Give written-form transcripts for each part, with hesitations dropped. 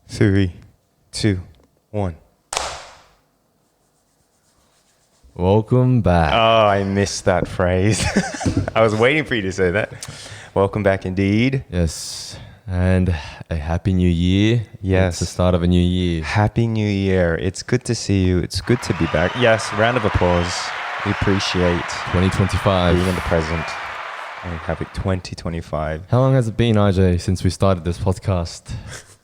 3, 2, 1. Welcome back. Oh, I missed that phrase. I was waiting for you to say that. Welcome back indeed. Yes. And a happy new year. Yes. It's the start of a new year. Happy New Year. It's good to see you. It's good to be back. Yes, round of applause. We appreciate 2025. being in the present and happy 2025. How long has it been, IJ, since we started this podcast?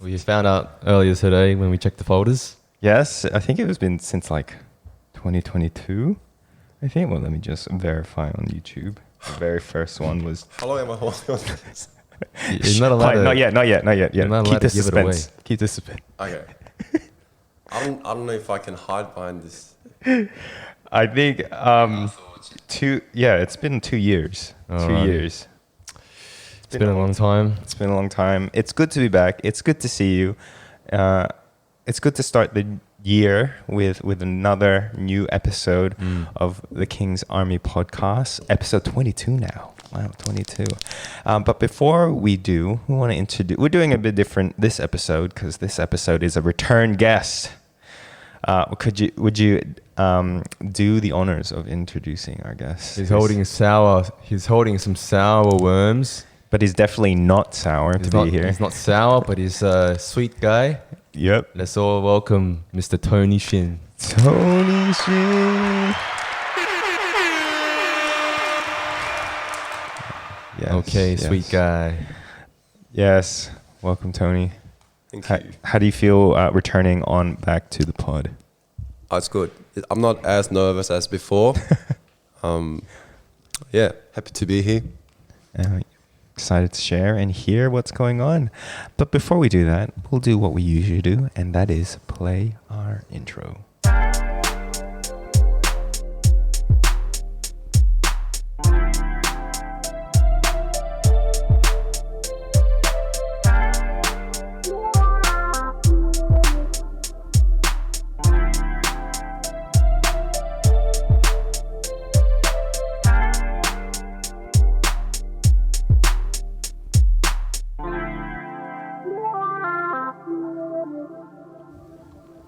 We found out earlier today when we checked the folders. Yes, I think it has been since like 2022. I think. Well, let me just verify on YouTube. The very first one was. How long am I holding on to this? You're not allowed to, Not yet. You're not allowed Keep the to give it away. suspense. Keep the suspense. Okay. I don't know if I can hide behind this. I think it's been 2 years. All 2 right. years. It's been a long time. It's been a long time. It's good to be back. It's good to see you. It's good to start the year with another new episode of the King's Army podcast, episode 22 now. Wow, 22. But before we do, we want to introduce. We're doing a bit different this episode because this episode is a return guest. Would you do the honors of introducing our guest? He's holding some sour worms. But he's definitely not sour to be here. He's not sour, but he's a sweet guy. Yep. Let's all welcome Mr. Tony Shin. Tony Shin. Yes, Okay, yes. sweet guy. Yes. Welcome, Tony. Thank How, you. how do you feel returning on back to the pod? Oh, it's good. I'm not as nervous as before. Yeah, happy to be here. Excited to share and hear what's going on. But before we do that, we'll do what we usually do, and that is play our intro.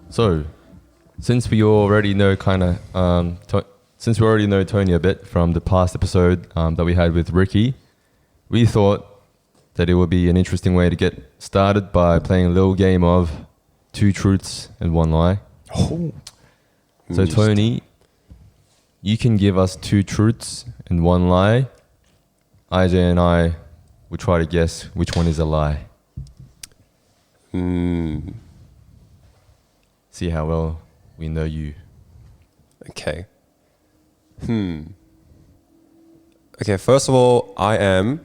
So, since we already know Tony a bit from the past episode that we had with Ricky, we thought that it would be an interesting way to get started by playing a little game of 2 truths and 1 lie. Oh. So, Tony, you can give us 2 truths and 1 lie. IJ and I will try to guess which one is a lie. See how well we know you. Okay. Okay, first of all, I am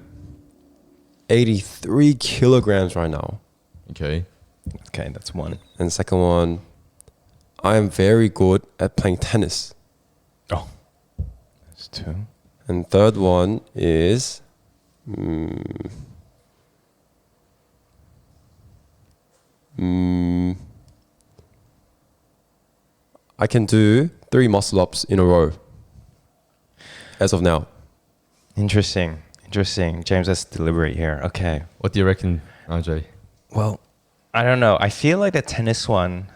83 kilograms right now. Okay. Okay, that's one. And second one, I am very good at playing tennis. Oh. That's 2. And third one is I can do 3 muscle ups in a row as of now. Interesting. James, let's deliberate here. Okay. What do you reckon, RJ? Well, I don't know. I feel like the tennis one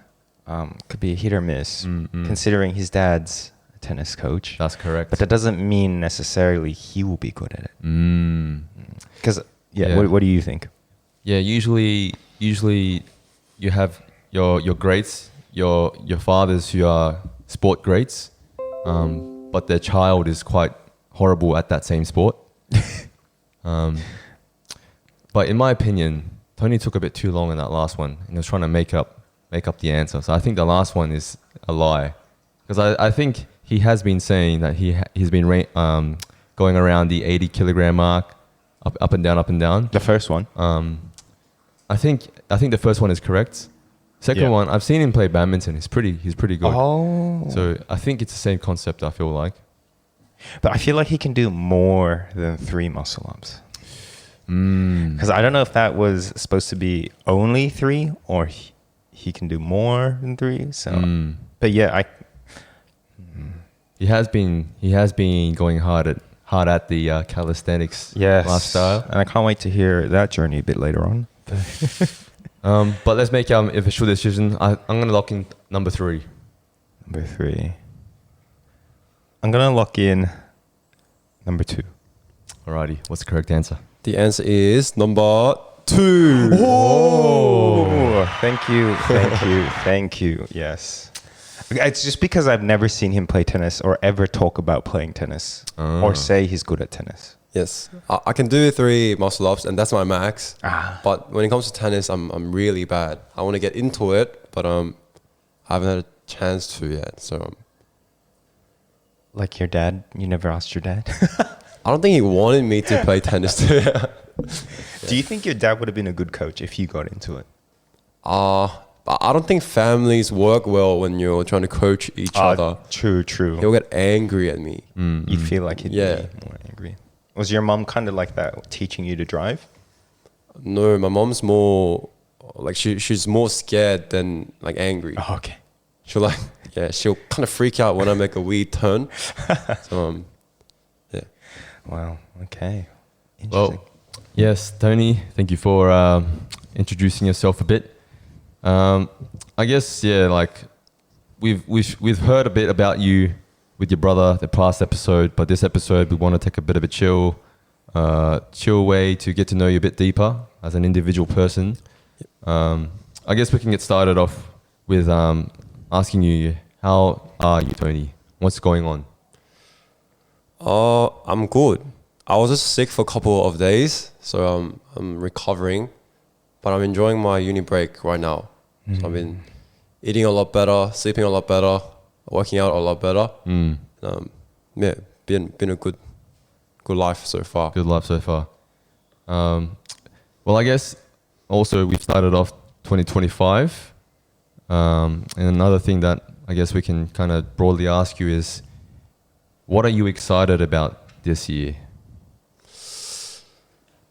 could be a hit or miss, considering his dad's a tennis coach. That's correct. But that doesn't mean necessarily he will be good at it. Because, Yeah. what do you think? Yeah, usually you have your greats, your fathers who are sport greats, but their child is quite horrible at that same sport. But in my opinion, Tony took a bit too long in that last one, and he was trying to make up the answer. So I think the last one is a lie, because I think he has been saying that he's been going around the 80 kilogram mark, up and down. The first one. I think the first one is correct. Second Yeah. one, I've seen him play badminton. He's pretty good. Oh. So I think it's the same concept. I feel like. But I feel like he can do more than 3 muscle ups. Because I don't know if that was supposed to be only 3 or he can do more than 3. So, but yeah, He has been going hard at the calisthenics yes. lifestyle. And I can't wait to hear that journey a bit later on. But let's make an official decision. I'm gonna lock in number 3. Number 3. I'm gonna lock in number 2. Alrighty, what's the correct answer? The answer is number 2. Oh, thank you, thank you, thank you. Yes. It's just because I've never seen him play tennis or ever talk about playing tennis or say he's good at tennis. Yes, I can do 3 muscle ups, and that's my max. But when it comes to tennis, I'm really bad. I want to get into it, but I haven't had a chance to yet. So Like your dad, you never asked your dad? I don't think he wanted me to play tennis too. Do you think your dad would have been a good coach if you got into it? I don't think families work well when you're trying to coach each other. True. He'll get angry at me. You'd feel like he'd Yeah. be more angry. Was your mom kind of like that, teaching you to drive? No, my mom's more like she's more scared than like angry. Oh, okay. She'll she'll kind of freak out when I make a weird turn. So yeah. Wow. Okay. Interesting. Well, yes, Tony, thank you for introducing yourself a bit. I guess like we've heard a bit about you with your brother the past episode, but this episode we want to take a bit of a chill way to get to know you a bit deeper as an individual person. I guess we can get started off with asking you, how are you, Tony? What's going on? I'm good. I was just sick for a couple of days, so I'm recovering, but I'm enjoying my uni break right now. So I've been eating a lot better, sleeping a lot better, working out a lot better. Yeah, been a good life so far. Good life so far. Well, I guess also we've started off 2025. And another thing that I guess we can kind of broadly ask you is, what are you excited about this year?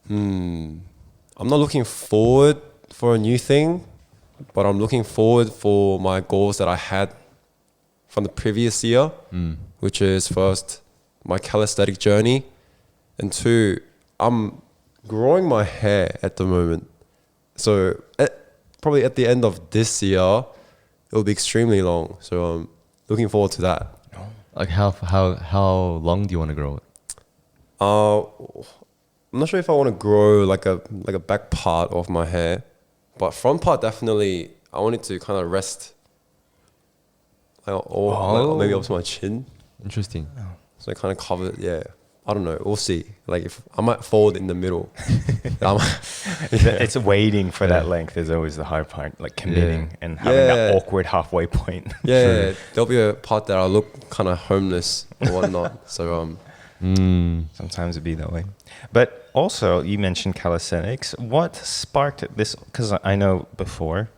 I'm not looking forward for a new thing, but I'm looking forward for my goals that I had from the previous year, which is first my calisthenic journey, and 2, I'm growing my hair at the moment. So probably at the end of this year, it will be extremely long. So I'm looking forward to that. Like how long do you want to grow it? I'm not sure if I want to grow like a back part of my hair, but front part definitely. I want it to kind of rest, like maybe up to my chin, Interesting. so it kind of cover. Yeah, I don't know. We'll see. Like if I might fold in the middle. It's waiting for that length is always the hard part, like committing and having that awkward halfway point. Yeah, there'll be a part that I look kind of homeless or whatnot. So Sometimes it'd be that way. But also, you mentioned calisthenics. What sparked this? Because I know before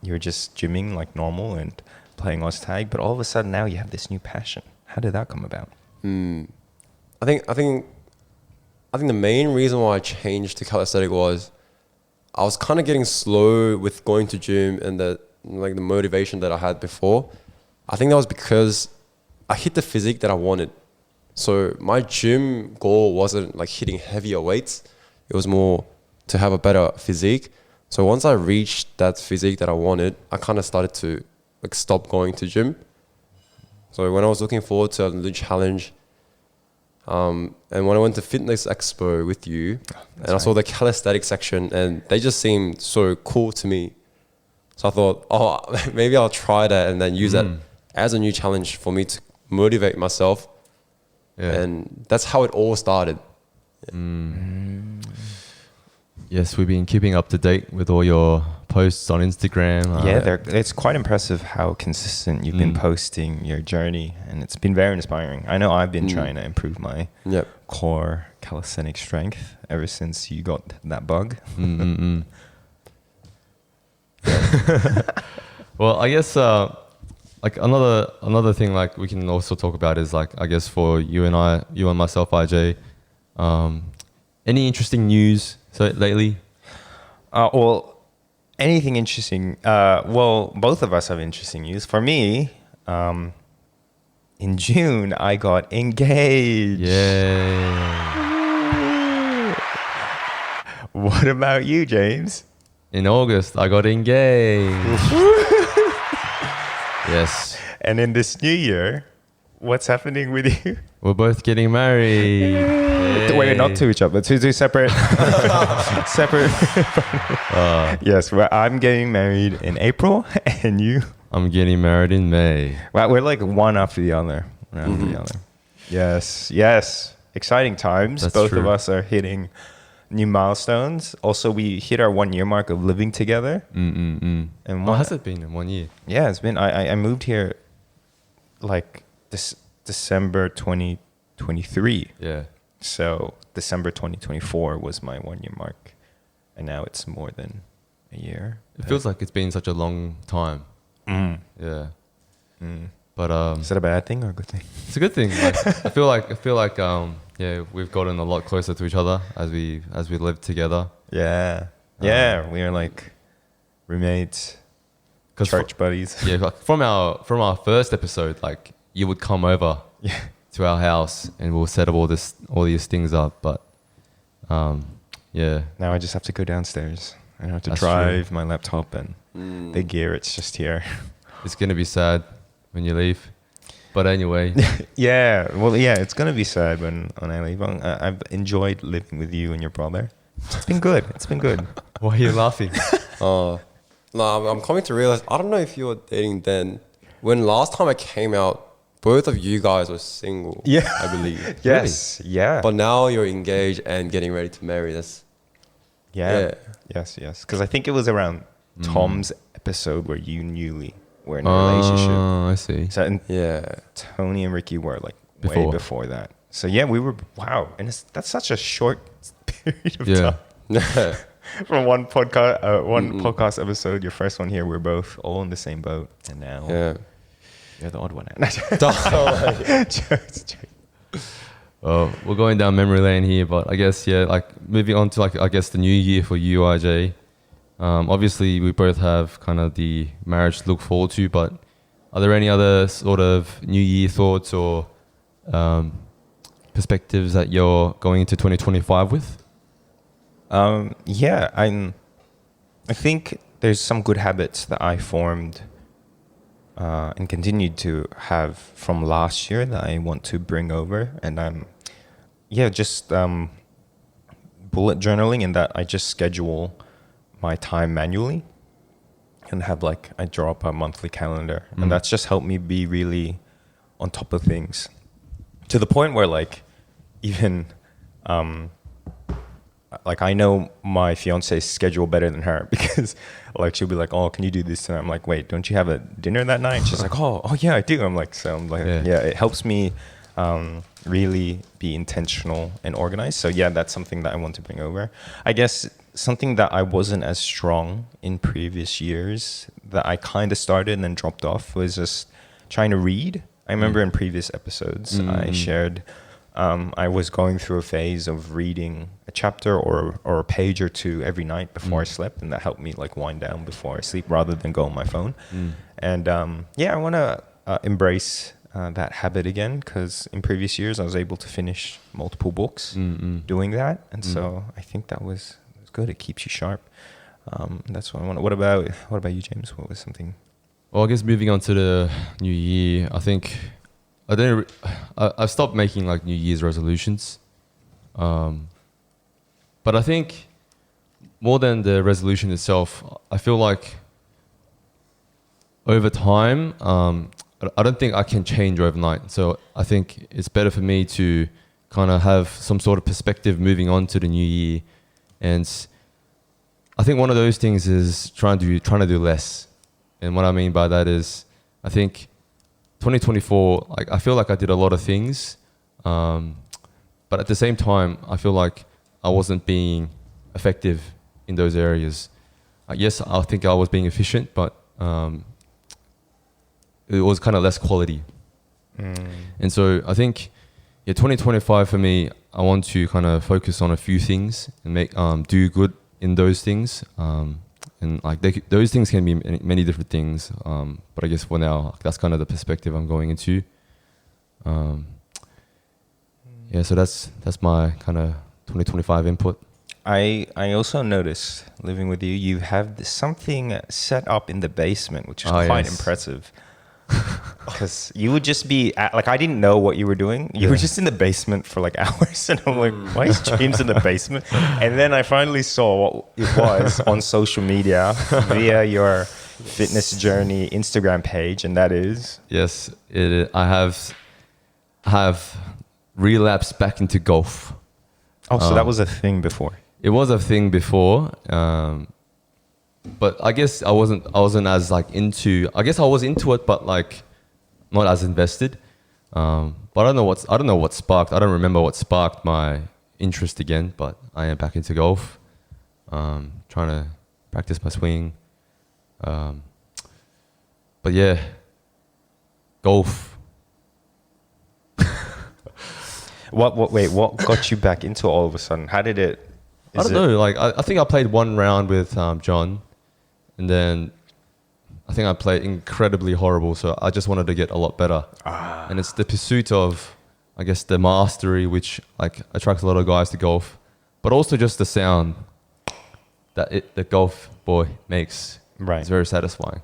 you were just gymming like normal and playing OzTag, but all of a sudden now you have this new passion. How did that come about? I think the main reason why I changed to calisthenic was I was kind of getting slow with going to gym and the motivation that I had before. I think that was because I hit the physique that I wanted. So my gym goal wasn't like hitting heavier weights. It was more to have a better physique. So once I reached that physique that I wanted, I kind of started to like stop going to gym. So when I was looking forward to a new challenge, and when I went to Fitness Expo with you, and I saw the calisthenic section, and they just seemed so cool to me. So I thought, maybe I'll try that and then use that as a new challenge for me to motivate myself. Yeah. And that's how it all started. Yes, we've been keeping up to date with all your posts on Instagram. It's quite impressive how consistent you've been posting your journey, and it's been very inspiring. I know I've been trying to improve my core calisthenic strength ever since you got that bug. Well, I guess like another thing like we can also talk about is like, I guess for you and myself, IJ, any interesting news lately? Well, anything interesting? Well, both of us have interesting news. For me, in June, I got engaged. Yeah. What about you, James? in August, I got engaged. Yes. And in this new year, what's happening with you? We're both getting married. Wait, not to each other, two separate. separate. Yes, well, I'm getting married in April, and you? I'm getting married in May. Well, we're like one after the other. One after the other. Yes, yes. Exciting times. That's Both of true. us are hitting new milestones. Also, we hit our 1 year mark of living together. And What has it been in 1 year? Yeah, it's been. I moved here like this December 2023. Yeah. So December 2024 was my 1 year mark, and now it's more than a year. It feels like it's been such a long time. Yeah. But Is that a bad thing or a good thing? it's a good thing. Like, I feel like yeah, we've gotten a lot closer to each other as we live together. Yeah, yeah. We are like roommates, 'Cause church buddies. Yeah, like from our first episode, like you would come over Yeah. to our house and we'll set up all these things up. But yeah, Now I just have to go downstairs. I don't have to That's drive my laptop and the gear. It's just here. it's gonna be sad when you leave. But anyway, Yeah. Well, yeah. It's gonna be sad when I leave. I've enjoyed living with you and your brother. It's been good. It's been good. why are you laughing? No, I'm coming to realize, I don't know if you were dating then. When last time I came out, both of you guys were single. Yeah. I believe. Yes. Yeah. But now you're engaged and getting ready to marry. That's Yeah. Yeah. Yes, yes. Because I think it was around Tom's episode where you newly were in a relationship. Oh, I see. So and yeah. Tony and Ricky were like way Before. before that. So yeah, we were wow, and that's such a short period of Yeah. time. From one podcast episode, your first one here, we're both all in the same boat, and now Yeah. you're the odd one out. Jokes. We're going down memory lane here, but I guess yeah, like moving on to like I guess the new year for you, IJ. Obviously, we both have kind of the marriage to look forward to, but are there any other sort of new year thoughts or perspectives that you're going into 2025 with? Yeah, I think there's some good habits that I formed and continued to have from last year that I want to bring over, and just bullet journaling, in that I just schedule my time manually and have like I draw up a monthly calendar, and that's just helped me be really on top of things, to the point where like even like I know my fiance's schedule better than her, because like she'll be like, oh, can you do this tonight? I'm like, wait, don't you have a dinner that night? She's like, oh yeah, I do. I'm like, yeah, it helps me really be intentional and organized. So yeah, that's something that I want to bring over. I guess something that I wasn't as strong in previous years, that I kind of started and then dropped off, was just trying to read. I remember in previous episodes I shared I was going through a phase of reading a chapter or a page or two every night before I slept, and that helped me like wind down before I sleep rather than go on my phone. And yeah, I want to embrace that habit again, because in previous years I was able to finish multiple books doing that, and so I think that was good. It keeps you sharp. That's what I want. What about you, James? What was something? Well, I guess moving on to the new year, I think I've stopped making like New Year's resolutions. But I think more than the resolution itself, I feel like over time, I don't think I can change overnight. So I think it's better for me to kind of have some sort of perspective moving on to the new year. And I think one of those things is trying to do less. And what I mean by that is, I think 2024, like I feel like I did a lot of things, but at the same time, I feel like I wasn't being effective in those areas. Yes, I think I was being efficient, but it was kind of less quality. And so I think, yeah, 2025 for me, I want to kind of focus on a few things and make do good in those things. And like those things can be many different things, but I guess for now, that's kind of the perspective I'm going into. Yeah, so that's my kind of 2025 input. I also noticed living with you, you have something set up in the basement, which is Oh, quite yes. impressive. Because you would just be like, I didn't know what you were doing. You were Yeah. just in the basement for like hours, and I'm like, why is James in the basement? And then I finally saw what it was on social media via your fitness journey Instagram page, and that is Yes, I have relapsed back into golf. so that was a thing before. It was a thing before, but I guess I wasn't as like into. I guess I was into it, but like not as invested. But I don't know what sparked. I don't remember what sparked my interest again. But I am back into golf, trying to practice my swing. But yeah, golf. What got you back into it all of a sudden? How did it? I don't know. Like I think I played one round with John, and then I think I played incredibly horrible. So I just wanted to get a lot better. And it's the pursuit of, I guess, the mastery, which like attracts a lot of guys to golf, but also just the sound that the golf ball makes. Right. It's very satisfying.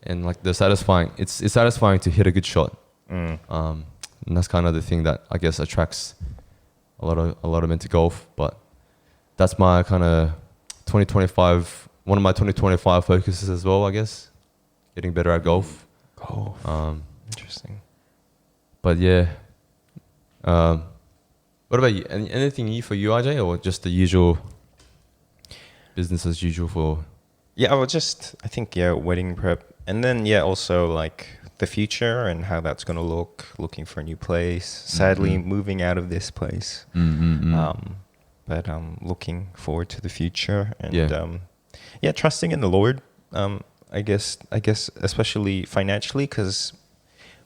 And like it's satisfying to hit a good shot. And that's kind of the thing that I guess attracts a lot of men to golf. But that's my kind of 2025, one of my 2025 focuses as well, I guess. Getting better at golf. Golf. Interesting. But yeah. What about you? Anything for you, RJ, or just the usual business as usual for? Yeah, I think wedding prep, and then also like the future and how that's going to look, looking for a new place. Sadly, moving out of this place. But looking forward to the future and trusting in the Lord. I guess especially financially, because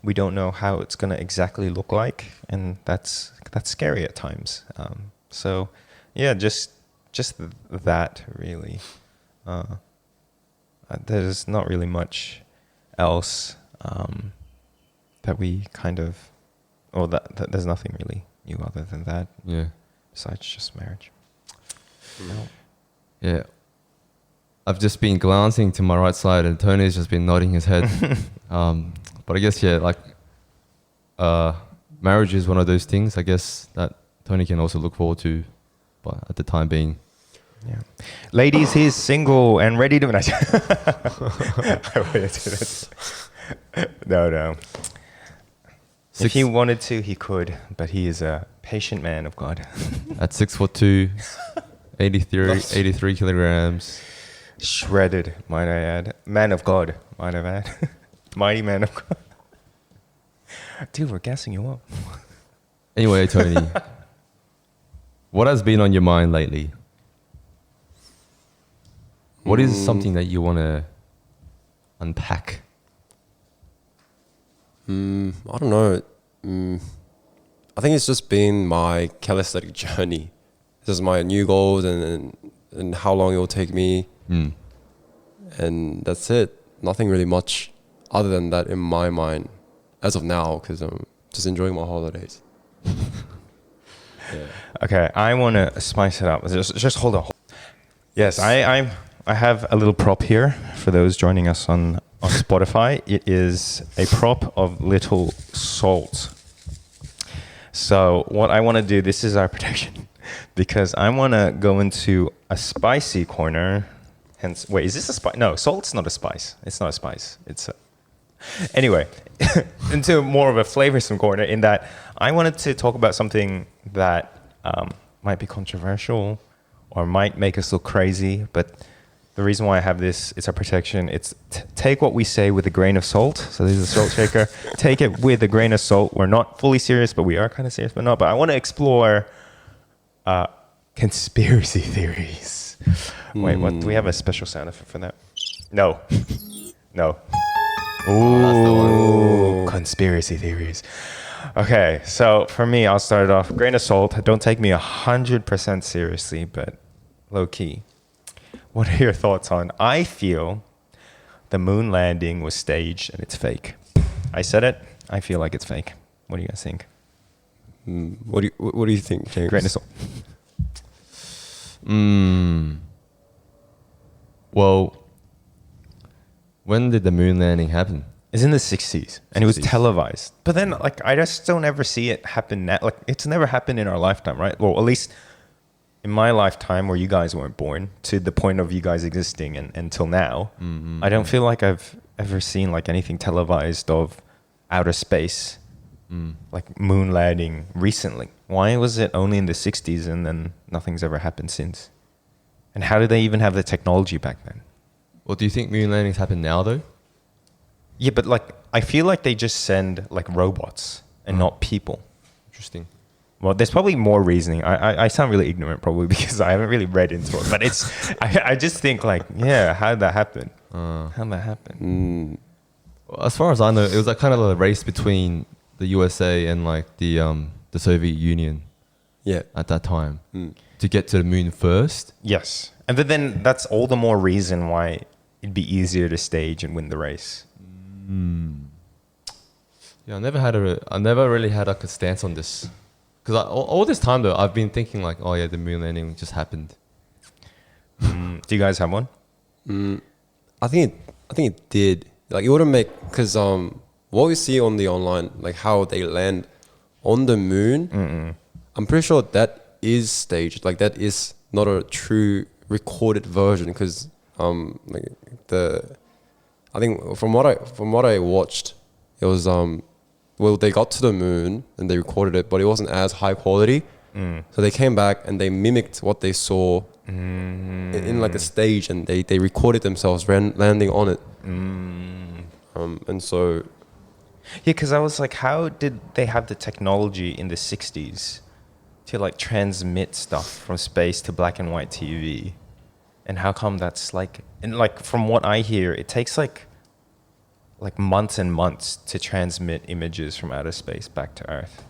we don't know how it's going to exactly look like, and that's scary at times. So yeah, just that really. There's not really much else that we kind of, or that there's nothing really new other than that. Yeah. Besides just marriage. Yeah. I've just been glancing to my right side, and Tony's just been nodding his head. But I guess marriage is one of those things, I guess, that Tony can also look forward to, but at the time being. Yeah. Ladies, he's single and ready to... No. If he wanted to, he could, but he is a patient man of God. At 6'2", 83 kilograms. Shredded, might I add. Man of God, might I add. Mighty man of God. Dude, we're gassing you up. Anyway, Tony, what has been on your mind lately? What is something that you want to unpack? I don't know. I think it's just been my calisthenic journey. This is my new goals and how long it will take me. And that's it. Nothing really much other than that in my mind as of now, because I'm just enjoying my holidays. Yeah. Okay, I want to spice it up. Just hold on. Yes, I have a little prop here for those joining us on Spotify. It is a prop of little salt. So what I want to do, this is our protection, because I want to go into a spicy corner. Hence, wait, is this a spice? No, salt's not a spice. It's not a spice. Anyway, into more of a flavorsome corner, in that I wanted to talk about something that might be controversial or might make us look crazy, but the reason why I have this, it's a protection. It's take what we say with a grain of salt. So this is a salt shaker. Take it with a grain of salt. We're not fully serious, but we are kind of serious, but not. But I want to explore conspiracy theories. Wait, what? Do we have a special sound effect for that? No. Ooh, conspiracy theories. Okay, so for me, I'll start it off. Grain of salt. Don't take me 100% seriously, but low key. What are your thoughts on? I feel the moon landing was staged and it's fake. I said it. I feel like it's fake. What do you guys think? What do you think, James? Grain of salt. Well, when did the moon landing happen? It's in the 60s, and it was 60s. televised. But then, like, I just don't ever see it happen now. Like, it's never happened in our lifetime, right? Well, at least in my lifetime, where you guys weren't born, to the point of you guys existing and until now, I don't feel like I've ever seen like anything televised of outer space, like moon landing recently. Why was it only in the 60s and then nothing's ever happened since? And how did they even have the technology back then? Well, do you think moon landings happen now though? Yeah, but like, I feel like they just send like robots and not people. Interesting. Well, there's probably more reasoning. I sound really ignorant probably because I haven't really read into it. But it's, I just think like, yeah, how did that happen? How'd that happen? Well, as far as I know, it was like kind of a race between the USA and like the Soviet Union Yeah. at that time to get to the moon first. Yes. And then that's all the more reason why it'd be easier to stage and win the race. Yeah, I never really had like a stance on this. Because all this time though, I've been thinking like, oh yeah, the moon landing just happened. Do you guys have one? I think it did. Like it wouldn't make because what we see on the online, like how they land on the moon, I'm pretty sure that is staged. Like that is not a true recorded version because like I think from what I watched, it was well they got to the moon and they recorded it, but it wasn't as high quality. So they came back and they mimicked what they saw in like a stage, and they recorded themselves landing on it. And so Yeah, because I was like, how did they have the technology in the 60s to like transmit stuff from space to black and white TV? And how come that's like, and like from what I hear, it takes like months and months to transmit images from outer space back to Earth.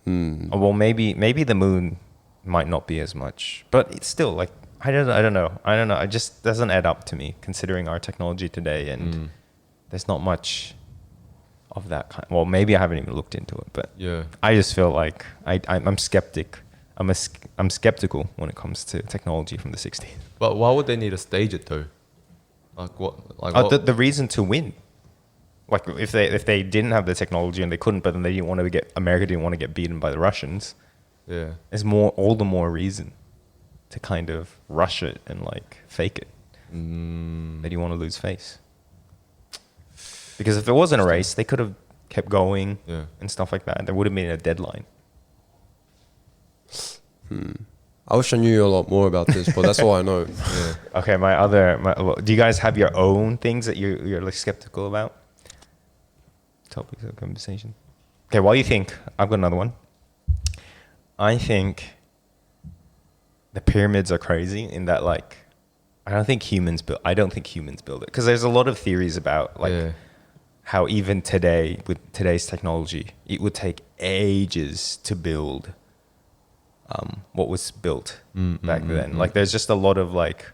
Oh, well, maybe the moon might not be as much, but it's still like, I don't know. It just doesn't add up to me considering our technology today, and there's not much of that kind. Well, maybe I haven't even looked into it, but Yeah. I just feel like I'm skeptic. I'm skeptical when it comes to technology from the 60s. But why would they need to stage it though? Like what? Like what? The reason to win, like if they didn't have the technology and they couldn't, but then they didn't want to America didn't want to get beaten by the Russians. Yeah. There's all the more reason to kind of rush it and like fake it. That you want to lose face. Because if there wasn't a race, they could have kept going and stuff like that. There would have been a deadline. I wish I knew a lot more about this, but that's all I know. Yeah. Okay, do you guys have your own things that you're like skeptical about? Topics of conversation. Okay, while you think, I've got another one. I think the pyramids are crazy in that like I don't think humans build it, because there's a lot of theories about like how even today with today's technology it would take ages to build what was built back then. Like there's just a lot of like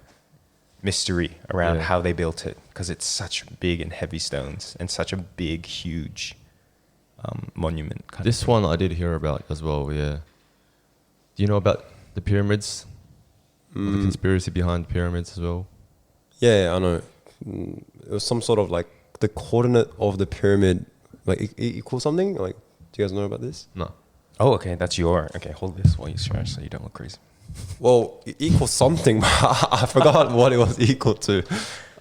mystery around how they built it, because it's such big and heavy stones and such a big huge monument kind This of thing. one I did hear about as well. Yeah. Do you know about the pyramids? Or the conspiracy behind the pyramids as well? Yeah, I know. It was some sort of like the coordinate of the pyramid, like equal something. Like, do you guys know about this? No. Oh, okay, okay, hold this while you stretch so you don't look crazy. Well, it equals something, but I forgot what it was equal to.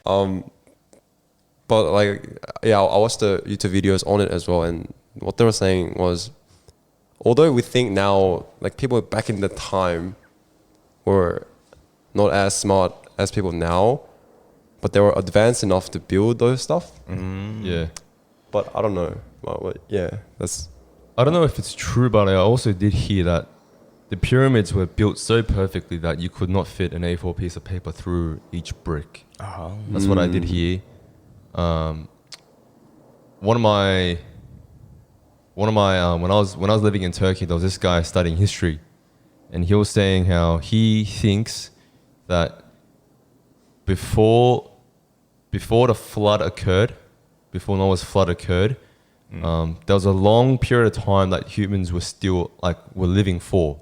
But like, yeah, I watched the YouTube videos on it as well, and what they were saying was, although we think now, like people back in the time were not as smart as people now, but they were advanced enough to build those stuff. Yeah. But I don't know. Well, yeah, that's I don't know if it's true, but I also did hear that the pyramids were built so perfectly that you could not fit an A4 piece of paper through each brick. Oh. That's what I did hear. One of my when I was living in Turkey, there was this guy studying history, and he was saying how he thinks that before the flood occurred, before Noah's flood occurred, there was a long period of time that humans were still were living for.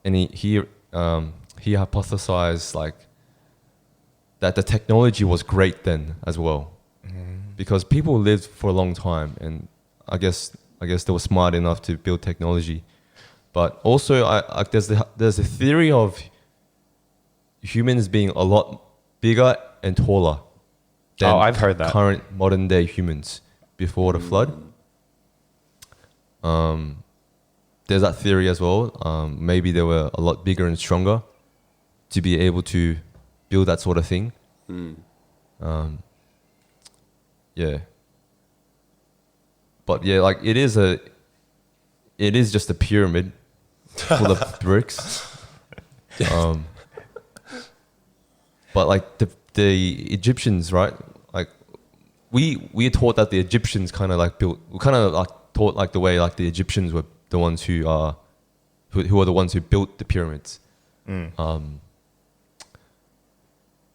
and he hypothesized like that the technology was great then as well, because people lived for a long time, and I guess they were smart enough to build technology. But also, there's a theory of humans being a lot bigger and taller than I've heard that. current modern day humans before the flood. There's that theory as well. Maybe they were a lot bigger and stronger to be able to build that sort of thing. Yeah. But yeah, like it is just a pyramid full of bricks. But like the Egyptians, right? Like we are taught that the Egyptians kind of like built. We kind of like taught like the way like the Egyptians were the ones who are the ones who built the pyramids.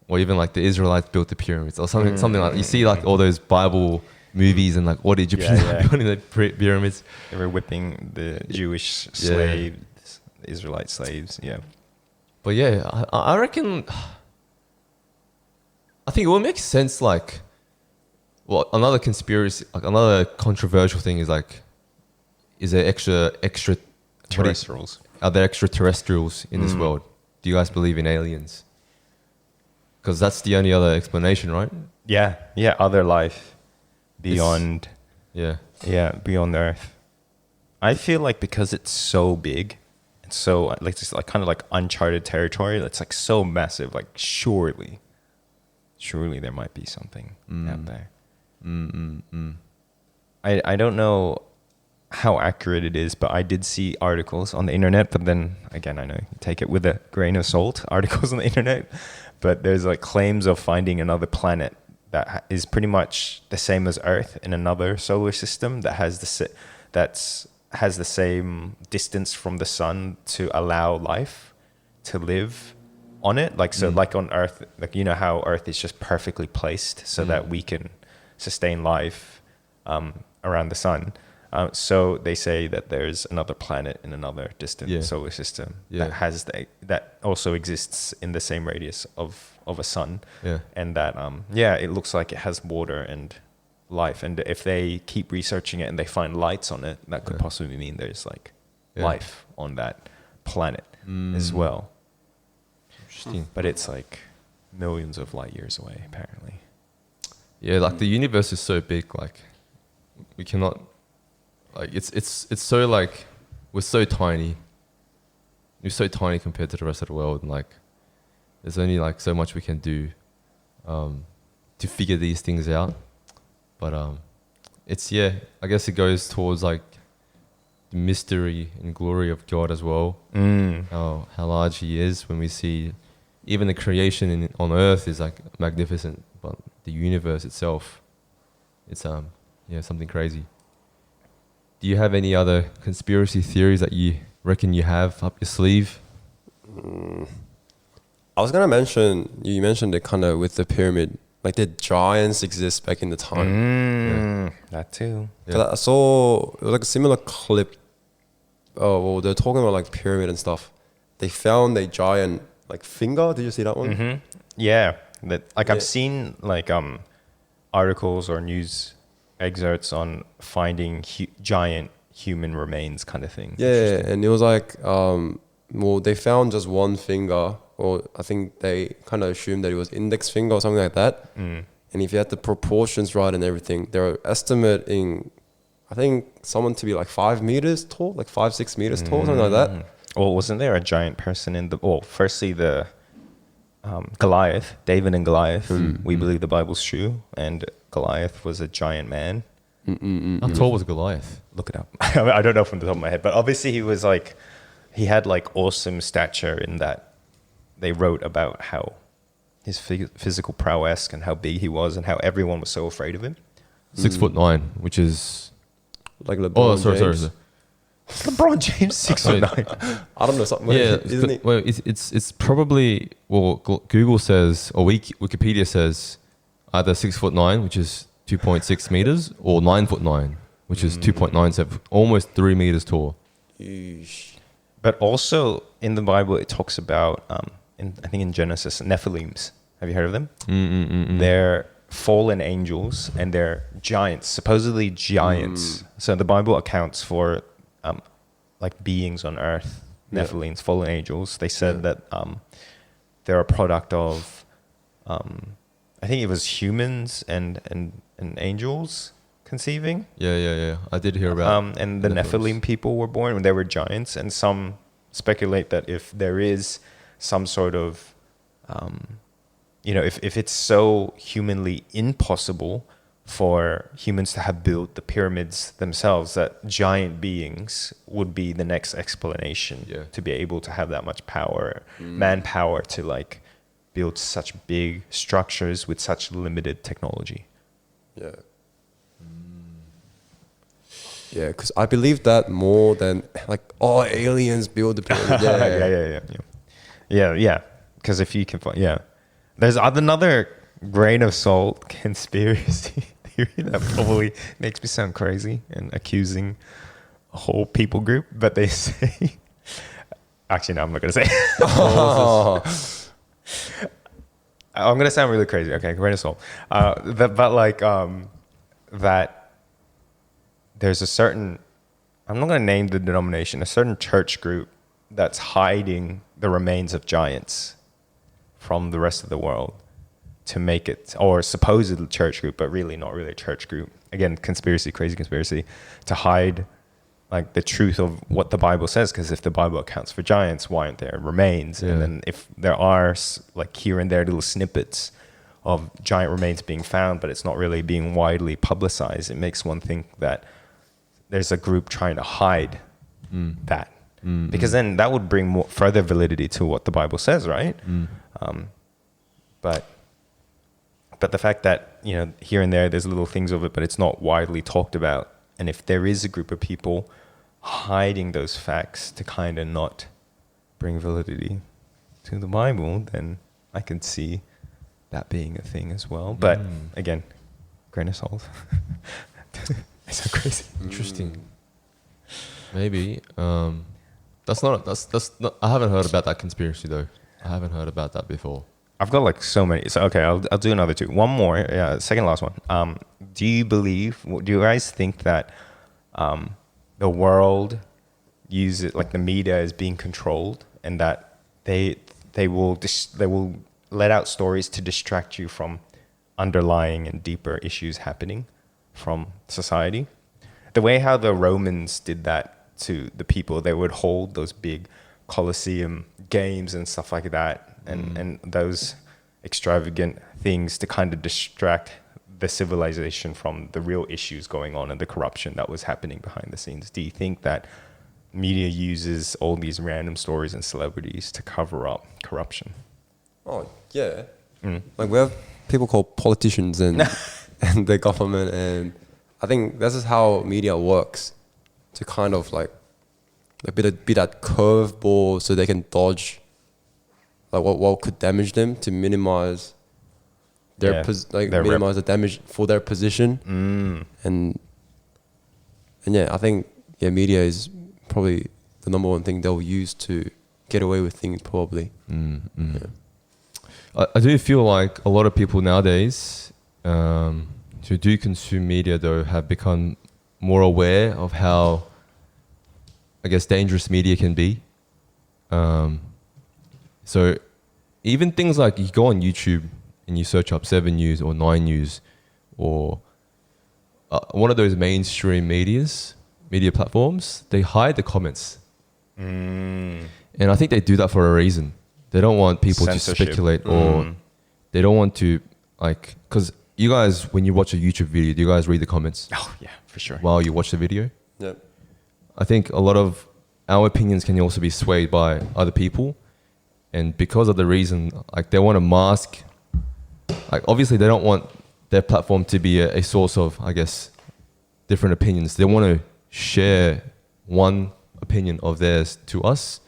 Or even like the Israelites built the pyramids or something like. You see like all those Bible movies and like all the Egyptians are building the pyramids. They were whipping the Jewish slaves, the Israelite slaves. Yeah. But yeah, I reckon. I think it would make sense. Like, well, another conspiracy, like another controversial thing is like, is there extra Terrestrials. Are there extraterrestrials in this world? Do you guys believe in aliens? Because that's the only other explanation, right? Yeah. Yeah. Other life beyond. Yeah. Yeah. Beyond Earth. I feel like because it's so big, it's so like it's like kind of like uncharted territory. It's like so massive. Like surely there might be something out there. I don't know how accurate it is, but I did see articles on the internet. But then again, I know you take it with a grain of salt. Articles on the internet, but there's like claims of finding another planet that is pretty much the same as Earth in another solar system that has the same distance from the sun to allow life to live on it. Like so, like on Earth, like you know how Earth is just perfectly placed so that we can sustain life around the sun. So they say that there's another planet in another distant solar system that also exists in the same radius of a sun, and that it looks like it has water and life. And if they keep researching it and they find lights on it, that could possibly mean there's like life on that planet as well. Interesting. But it's like millions of light years away, apparently. Yeah, like the universe is so big, like we cannot, like it's so like we're so tiny. We're so tiny compared to the rest of the world, and like there's only like so much we can do to figure these things out. But it's I guess it goes towards like the mystery and glory of God as well. How large He is when we see even the creation on Earth is like magnificent, but the universe itself, it's something crazy. Do you have any other conspiracy theories that you reckon you have up your sleeve? I was gonna mention, you mentioned it kind of with the pyramid, like did giants exist back in the time? That too. 'Cause I saw it was like a similar clip. Oh, well, they're talking about like pyramid and stuff. They found a giant like finger. Did you see that one? Yeah, that like I've seen like articles or news excerpts on finding giant human remains, kind of thing. Yeah, and it was like well, they found just one finger, or I think they kind of assumed that it was index finger or something like that. And if you had the proportions right and everything, they're estimating, I think, someone to be like 5 meters tall, like 5-6 meters tall, something like that. Well, wasn't there a giant person in the? Well, firstly the Goliath, David and Goliath. We believe the Bible's true, and Goliath was a giant man. How tall was Goliath? Look it up. I don't know from the top of my head, but obviously he had like awesome stature in that they wrote about how his physical prowess and how big he was and how everyone was so afraid of him. 6'9", which is Like LeBron James. sorry. LeBron James 6'9". I don't know, something. Yeah, Isn't it? well, it's probably, well, Google says, or Wikipedia says, either 6'9", which is 2.6 meters, or 9'9", which is 2.97, almost 3 meters tall. Yeesh. But also in the Bible, it talks about, I think in Genesis, Nephilims. Have you heard of them? They're fallen angels and they're giants, supposedly giants. So the Bible accounts for like beings on earth, Nephilims, fallen angels. They said that they're a product of, I think it was humans and angels conceiving. Yeah. I did hear about. And the Nephilim people were born when they were giants, and some speculate that if there is some sort of, if it's so humanly impossible for humans to have built the pyramids themselves, that giant beings would be the next explanation to be able to have that much power, manpower to like build such big structures with such limited technology. Yeah. Yeah, because I believe that more than like, aliens build the pyramid. Yeah. Because if you can find, there's another grain of salt conspiracy theory that probably makes me sound crazy and accusing a whole people group, but they say, actually, no, I'm not going to say. I'm going to sound really crazy. Okay, grain of salt. That there's a certain, I'm not going to name the denomination, a certain church group that's hiding the remains of giants from the rest of the world to make it, or supposed church group, but really not really a church group. Again, conspiracy, crazy conspiracy, to hide like the truth of what the Bible says. Because if the Bible accounts for giants, why aren't there remains? And then if there are like here and there little snippets of giant remains being found, but it's not really being widely publicized, it makes one think that there's a group trying to hide that. Because then that would bring more further validity to what the Bible says, right? But the fact that, here and there's little things of it, but it's not widely talked about. And if there is a group of people hiding those facts to kind of not bring validity to the Bible, then I can see that being a thing as well. But again, grain of salt. It's so crazy. Interesting. Maybe. That's not. I haven't heard about that conspiracy though. I haven't heard about that before. I've got like so many. So okay, I'll do another two. One more. Yeah, second last one. Do you guys think that the world uses, like the media is being controlled, and that they will let out stories to distract you from underlying and deeper issues happening from society? The way how the Romans did that to the people, they would hold those big Colosseum games and stuff like that, and those extravagant things to kind of distract the civilization from the real issues going on and the corruption that was happening behind the scenes. Do you think that media uses all these random stories and celebrities to cover up corruption? Oh, yeah. Like we have people called politicians and and the government, and I think this is how media works, to kind of like be that curveball so they can dodge like what could damage them, to minimize their minimize the damage for their position. And yeah, I think media is probably the number one thing they'll use to get away with things probably. Yeah. I do feel like a lot of people nowadays who do consume media though have become more aware of how, I guess, dangerous media can be. So even things like you go on YouTube and you search up 7 News or 9 News or one of those mainstream media platforms, they hide the comments. And I think they do that for a reason. They don't want people to speculate, or they don't want to, like, because you guys, when you watch a YouTube video, do you guys read the comments? Oh, yeah, for sure. While you watch the video? Yep. I think a lot of our opinions can also be swayed by other people. And because of the reason, like, they want to mask, like, obviously they don't want their platform to be a source of, I guess, different opinions. They want to share one opinion of theirs to us.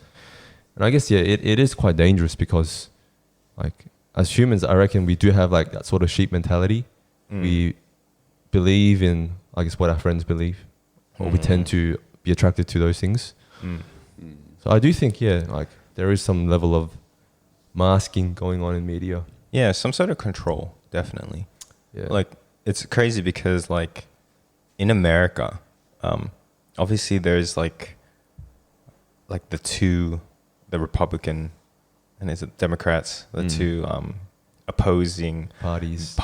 And I guess, it is quite dangerous because, like, as humans, I reckon we do have, like, that sort of sheep mentality. We believe in, I guess, what our friends believe. Or we tend to be attracted to those things. So So I do think, yeah, like there is some level of masking going on in media. Yeah, some sort of control, definitely. Yeah. Like, it's crazy because, like, in America, obviously there's like the Republican and is it Democrats, the two opposing parties.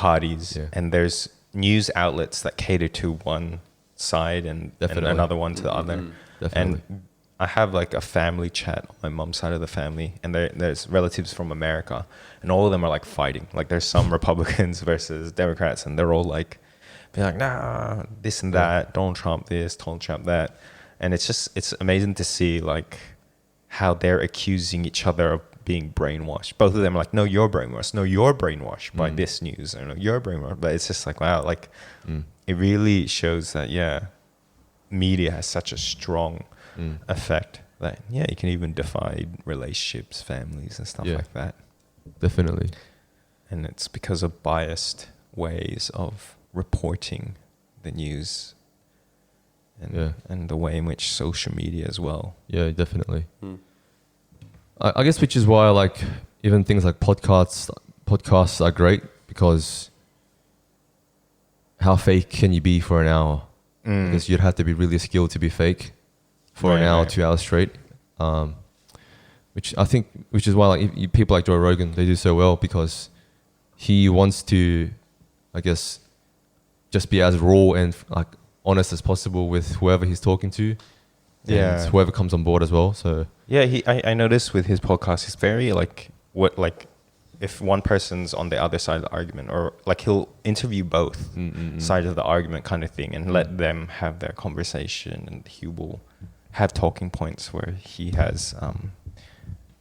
Yeah. and there's news outlets that cater to one side and Definitely. another one to the other. Definitely. And I have like a family chat on my mom's side of the family, and there's relatives from America, and all of them are like fighting. Like there's some Republicans versus Democrats, and they're all like, being like, nah, this and that, Donald Trump this, Donald Trump that. And it's amazing to see like how they're accusing each other of being brainwashed. Both of them are like, no, you're brainwashed. No, you're brainwashed by this news. Or no, you're brainwashed. But it's just like, wow, like it really shows that, yeah, media has such a strong effect that, yeah, you can even divide relationships, families and stuff like that. Definitely. And it's because of biased ways of reporting the news and the way in which social media as well. Yeah, definitely. I guess which is why like even things like podcasts are great, because how fake can you be for an hour? Because you'd have to be really skilled to be fake for an hour, 2 hours straight. Which is why like people like Joe Rogan, they do so well, because he wants to, I guess, just be as raw and like honest as possible with whoever he's talking to, and whoever comes on board as well. So yeah, I noticed with his podcast, he's very like if one person's on the other side of the argument, or like he'll interview both sides of the argument kind of thing, and let them have their conversation, and he will have talking points where he has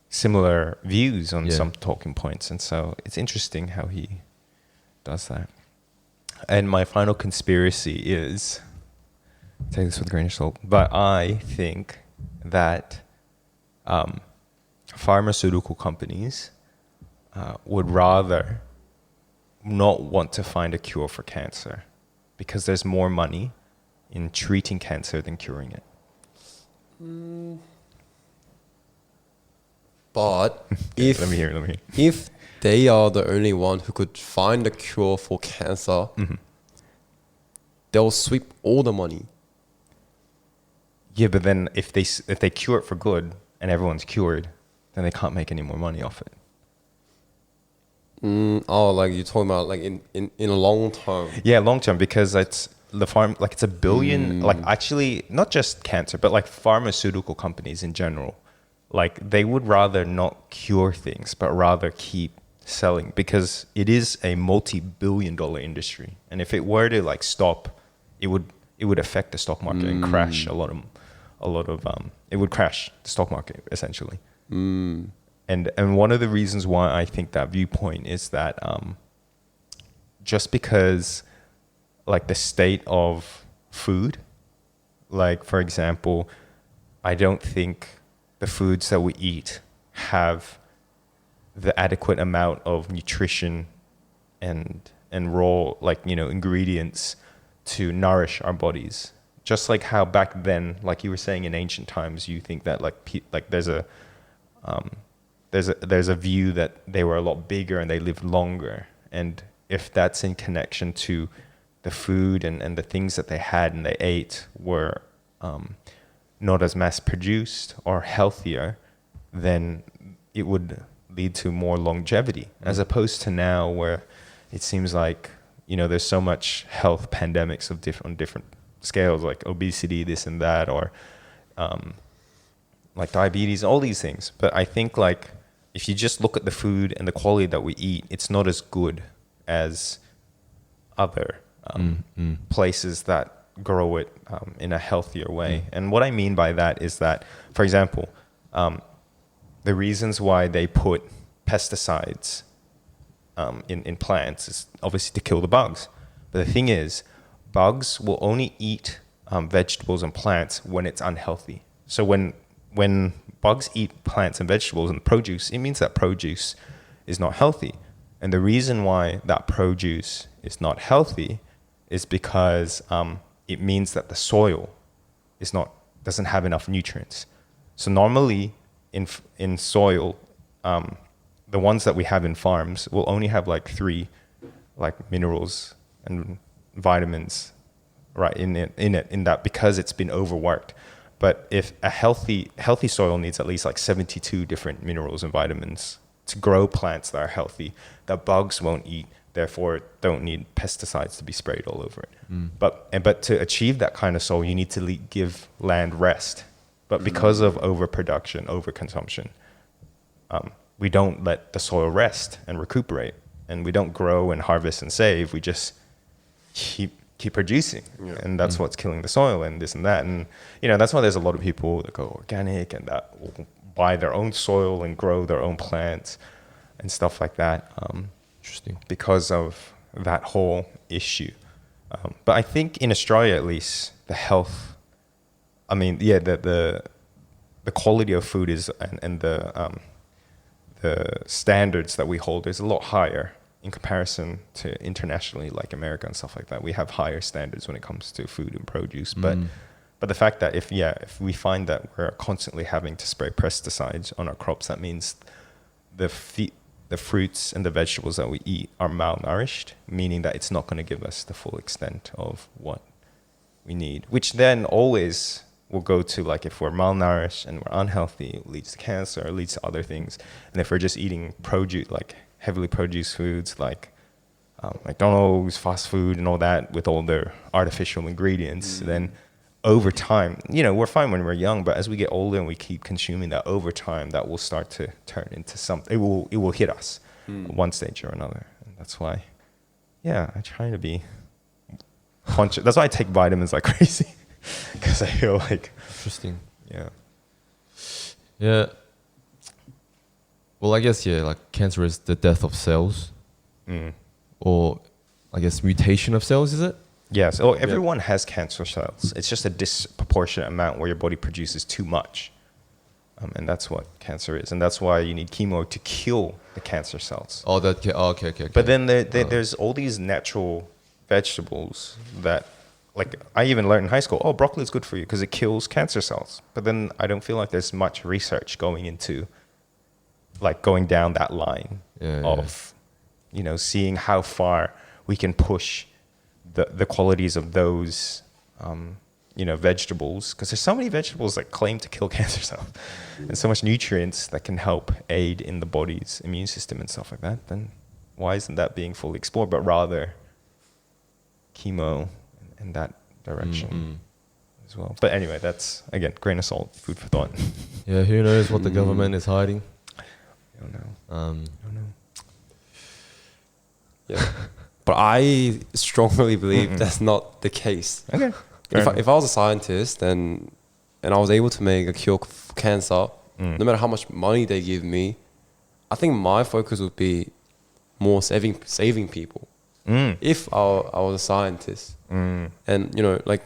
similar views on some talking points, and so it's interesting how he does that. And my final conspiracy is, take this with a grain of salt, but I think that pharmaceutical companies would rather not want to find a cure for cancer, because there's more money in treating cancer than curing it. But if let me hear. If they are the only one who could find a cure for cancer, they'll sweep all the money. Yeah, but then if they cure it for good and everyone's cured, then they can't make any more money off it. Like you're talking about like in a long term. Yeah, long term, because it's it's a billion, like actually not just cancer, but like pharmaceutical companies in general. Like they would rather not cure things, but rather keep selling, because it is a multi-billion-dollar industry. And if it were to like stop, it would affect the stock market and crash a lot of it would crash the stock market essentially. And one of the reasons why I think that viewpoint is that just because like the state of food, like for example, I don't think the foods that we eat have the adequate amount of nutrition and raw, like, you know, ingredients to nourish our bodies. Just like how back then, like you were saying, in ancient times, you think that like there's a view that they were a lot bigger and they lived longer. And if that's in connection to the food and the things that they had and they ate were not as mass produced or healthier, then it would lead to more longevity, as opposed to now where it seems like, you know, there's so much health pandemics on different scales, like obesity, this and that, or like diabetes, all these things. But I think like if you just look at the food and the quality that we eat, it's not as good as other places that grow it in a healthier way. And what I mean by that is that, for example, the reasons why they put pesticides in plants is obviously to kill the bugs. But the thing is, bugs will only eat vegetables and plants when it's unhealthy. So when bugs eat plants and vegetables and produce, it means that produce is not healthy. And the reason why that produce is not healthy is because it means that the soil doesn't have enough nutrients. So normally in soil, the ones that we have in farms will only have like 3 like minerals and vitamins right in that, because it's been overworked. But if a healthy soil needs at least like 72 different minerals and vitamins to grow plants that are healthy, that bugs won't eat, therefore don't need pesticides to be sprayed all over it. But to achieve that kind of soil, you need to give land rest. But because of overproduction, overconsumption, we don't let the soil rest and recuperate, and we don't grow and harvest and save. We just keep producing, and that's what's killing the soil and this and that. And that's why there's a lot of people that go organic and that will buy their own soil and grow their own plants and stuff like that. Interesting. Because of that whole issue. But I think in Australia, at least, the health, the quality of food is and the standards that we hold is a lot higher in comparison to internationally, like America and stuff like that. We have higher standards when it comes to food and produce. But the fact that if we find that we're constantly having to spray pesticides on our crops, that means the fruits and the vegetables that we eat are malnourished, meaning that it's not going to give us the full extent of what we need, which then always will go to, like, if we're malnourished and we're unhealthy, it leads to cancer, it leads to other things. And if we're just eating produce, like heavily produced foods like McDonald's, fast food and all that with all their artificial ingredients, then over time, we're fine when we're young, but as we get older and we keep consuming that, over time, that will start to turn into something. It will hit us at one stage or another. And that's why, I try to be conscious. That's why I take vitamins like crazy, because I feel like... Interesting. Yeah. Yeah. Well, I guess, like cancer is the death of cells. Or I guess mutation of cells, is it? Yes. Oh, everyone has cancer cells. It's just a disproportionate amount where your body produces too much. And that's what cancer is. And that's why you need chemo to kill the cancer cells. Oh, okay. But then there's all these natural vegetables that, like, I even learned in high school, broccoli is good for you because it kills cancer cells. But then I don't feel like there's much research going into, like, going down that line of, seeing how far we can push the qualities of those, vegetables, because there's so many vegetables that claim to kill cancer cells and so much nutrients that can help aid in the body's immune system and stuff like that. Then why isn't that being fully explored, but rather chemo in that direction as well? But anyway, that's, again, grain of salt, food for thought. Yeah, who knows what the government is hiding? I don't know. Um, I don't know. Yeah. But I strongly believe that's not the case. Okay. If I was a scientist and I was able to make a cure for cancer, no matter how much money they give me, I think my focus would be more saving people. If I was a scientist. And, like,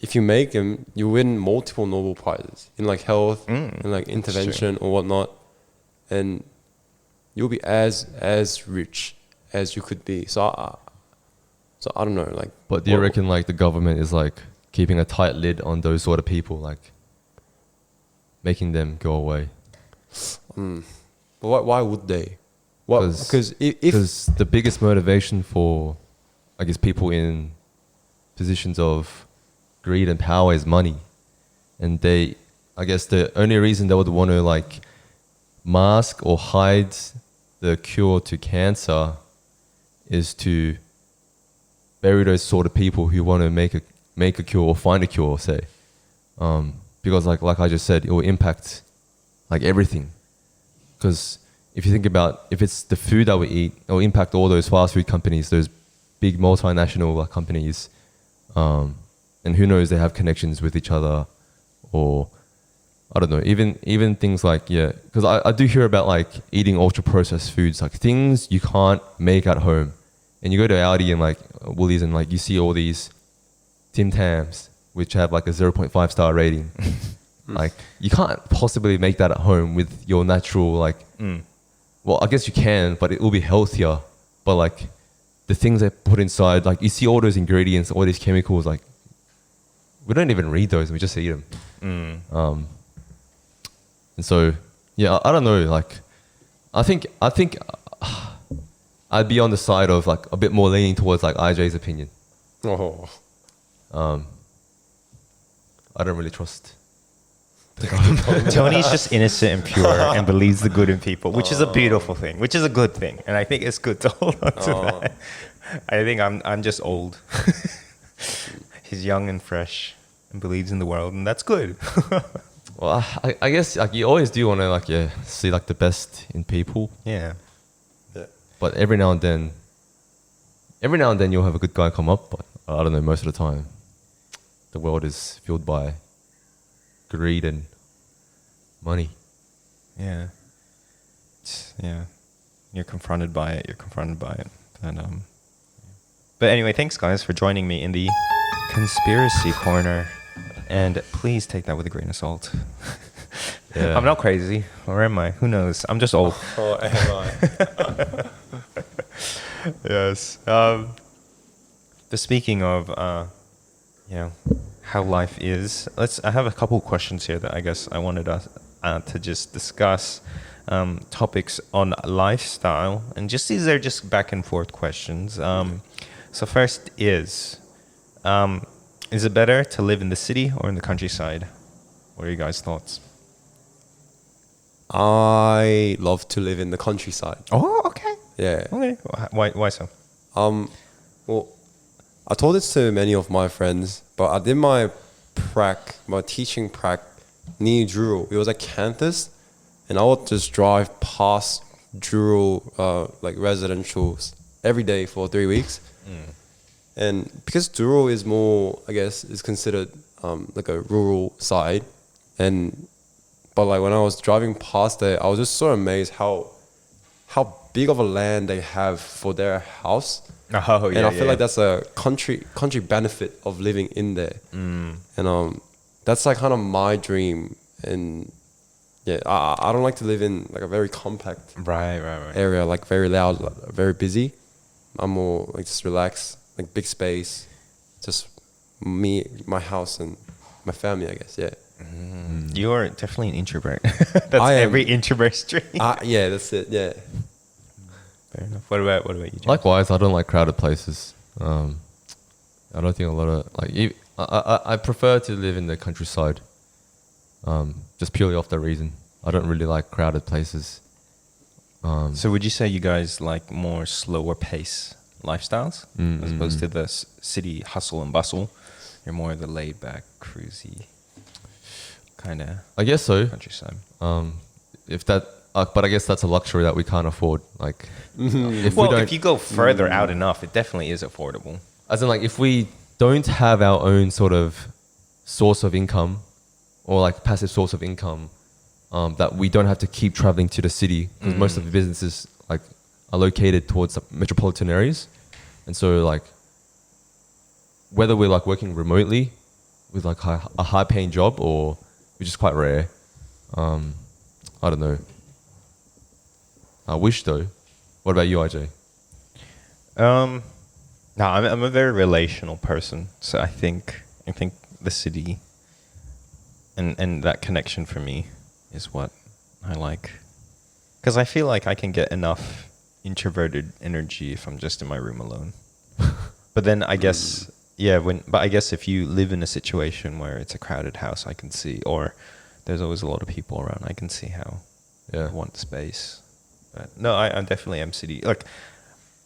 if you make them, you win multiple Nobel Prizes in, like, health, and, like, intervention or whatnot. And you'll be as rich as you could be. So I don't know, like... But do you reckon, like, the government is, like, keeping a tight lid on those sort of people, like, making them go away? But why would they? Because the biggest motivation for, I guess, people in positions of greed and power is money. And I guess the only reason they would want to, like, mask or hide the cure to cancer is to bury those sort of people who want to make a cure or find a cure, say, because like I just said, it will impact, like, everything. Because if you think about, if it's the food that we eat, it will impact all those fast food companies, those big multinational companies, and who knows, they have connections with each other, or I don't know, even things like, because I do hear about, like, eating ultra processed foods, like things you can't make at home. And you go to Aldi and, like, Woolies, and, like, you see all these Tim Tams, which have, like, a 0.5 star rating. Like, you can't possibly make that at home with your natural, like, well, I guess you can, but it will be healthier. But, like, the things they put inside, like, you see all those ingredients, all these chemicals, like, we don't even read those, we just eat them. And so, yeah, I don't know. Like, I think I'd be on the side of like a bit more leaning towards like IJ's opinion. Oh. I don't really trust. Tony's just innocent and pure and believes the good in people, which is a beautiful thing, which is a good thing, and I think it's good to hold on to that. I think I'm just old. He's young and fresh and believes in the world, and that's good. Well, I guess like you always do want to like see like the best in people, Yeah. Yeah. but every now and then you'll have a good guy come up. But I don't know. Most of the time, the world is fueled by greed and money. Yeah. Yeah. You're confronted by it. But anyway, thanks guys for joining me in the conspiracy corner. And please take that with a grain of salt. Yeah. I'm not crazy, or am I? Who knows? I'm just old. Oh, am I? Yes. But speaking of, how life is, I have a couple questions here that I guess I wanted us to just discuss. Topics on lifestyle, and these are just back and forth questions. So first is it better to live in the city or in the countryside? What are you guys' thoughts? I love to live in the countryside. Oh, okay. Yeah. Okay. Why so? Well, I told this to many of my friends, but I did my teaching prac near Jurul. It was at Canthus, and I would just drive past Jurul, like residentials every day for 3 weeks. And because Jurul is more, I guess, is considered like a rural side, but like when I was driving past there, I was just so amazed how big of a land they have for their house. Oh, yeah. And I feel like that's a country benefit of living in there. And that's like kind of my dream. And yeah, I don't like to live in like a very compact Right. area, like very loud, very busy. I'm more like just relaxed, like big space, just me, my house, and my family, I guess. Yeah. You're definitely an introvert. That's I am. every introvert's dream. Yeah, that's it. Yeah. Fair enough. What about you, James? Likewise, I don't like crowded places. I don't think a lot of like. I prefer to live in the countryside. Just purely off that reason. I don't really like crowded places. So would you say you guys like more slower pace lifestyles as opposed to the city hustle and bustle? You're more the laid back, cruisy kind of I guess so. countryside. If that, but I guess that's a luxury that we can't afford. Like, if Well, we don't, if you go further out enough, it definitely is affordable. as in like, if we don't have our own sort of source of income, or like passive source of income, that we don't have to keep traveling to the city because most of the businesses like are located towards the metropolitan areas, and so like whether we're like working remotely with like a high paying job or which is quite rare, I don't know. I wish though. What about you, IJ? No, I'm a very relational person, so I think the city and that connection for me is what I like, because I feel like I can get enough introverted energy if I'm just in my room alone. But then I guess I guess if you live in a situation where it's a crowded house, I can see, or there's always a lot of people around, I can see how I want space. But no, I definitely am city.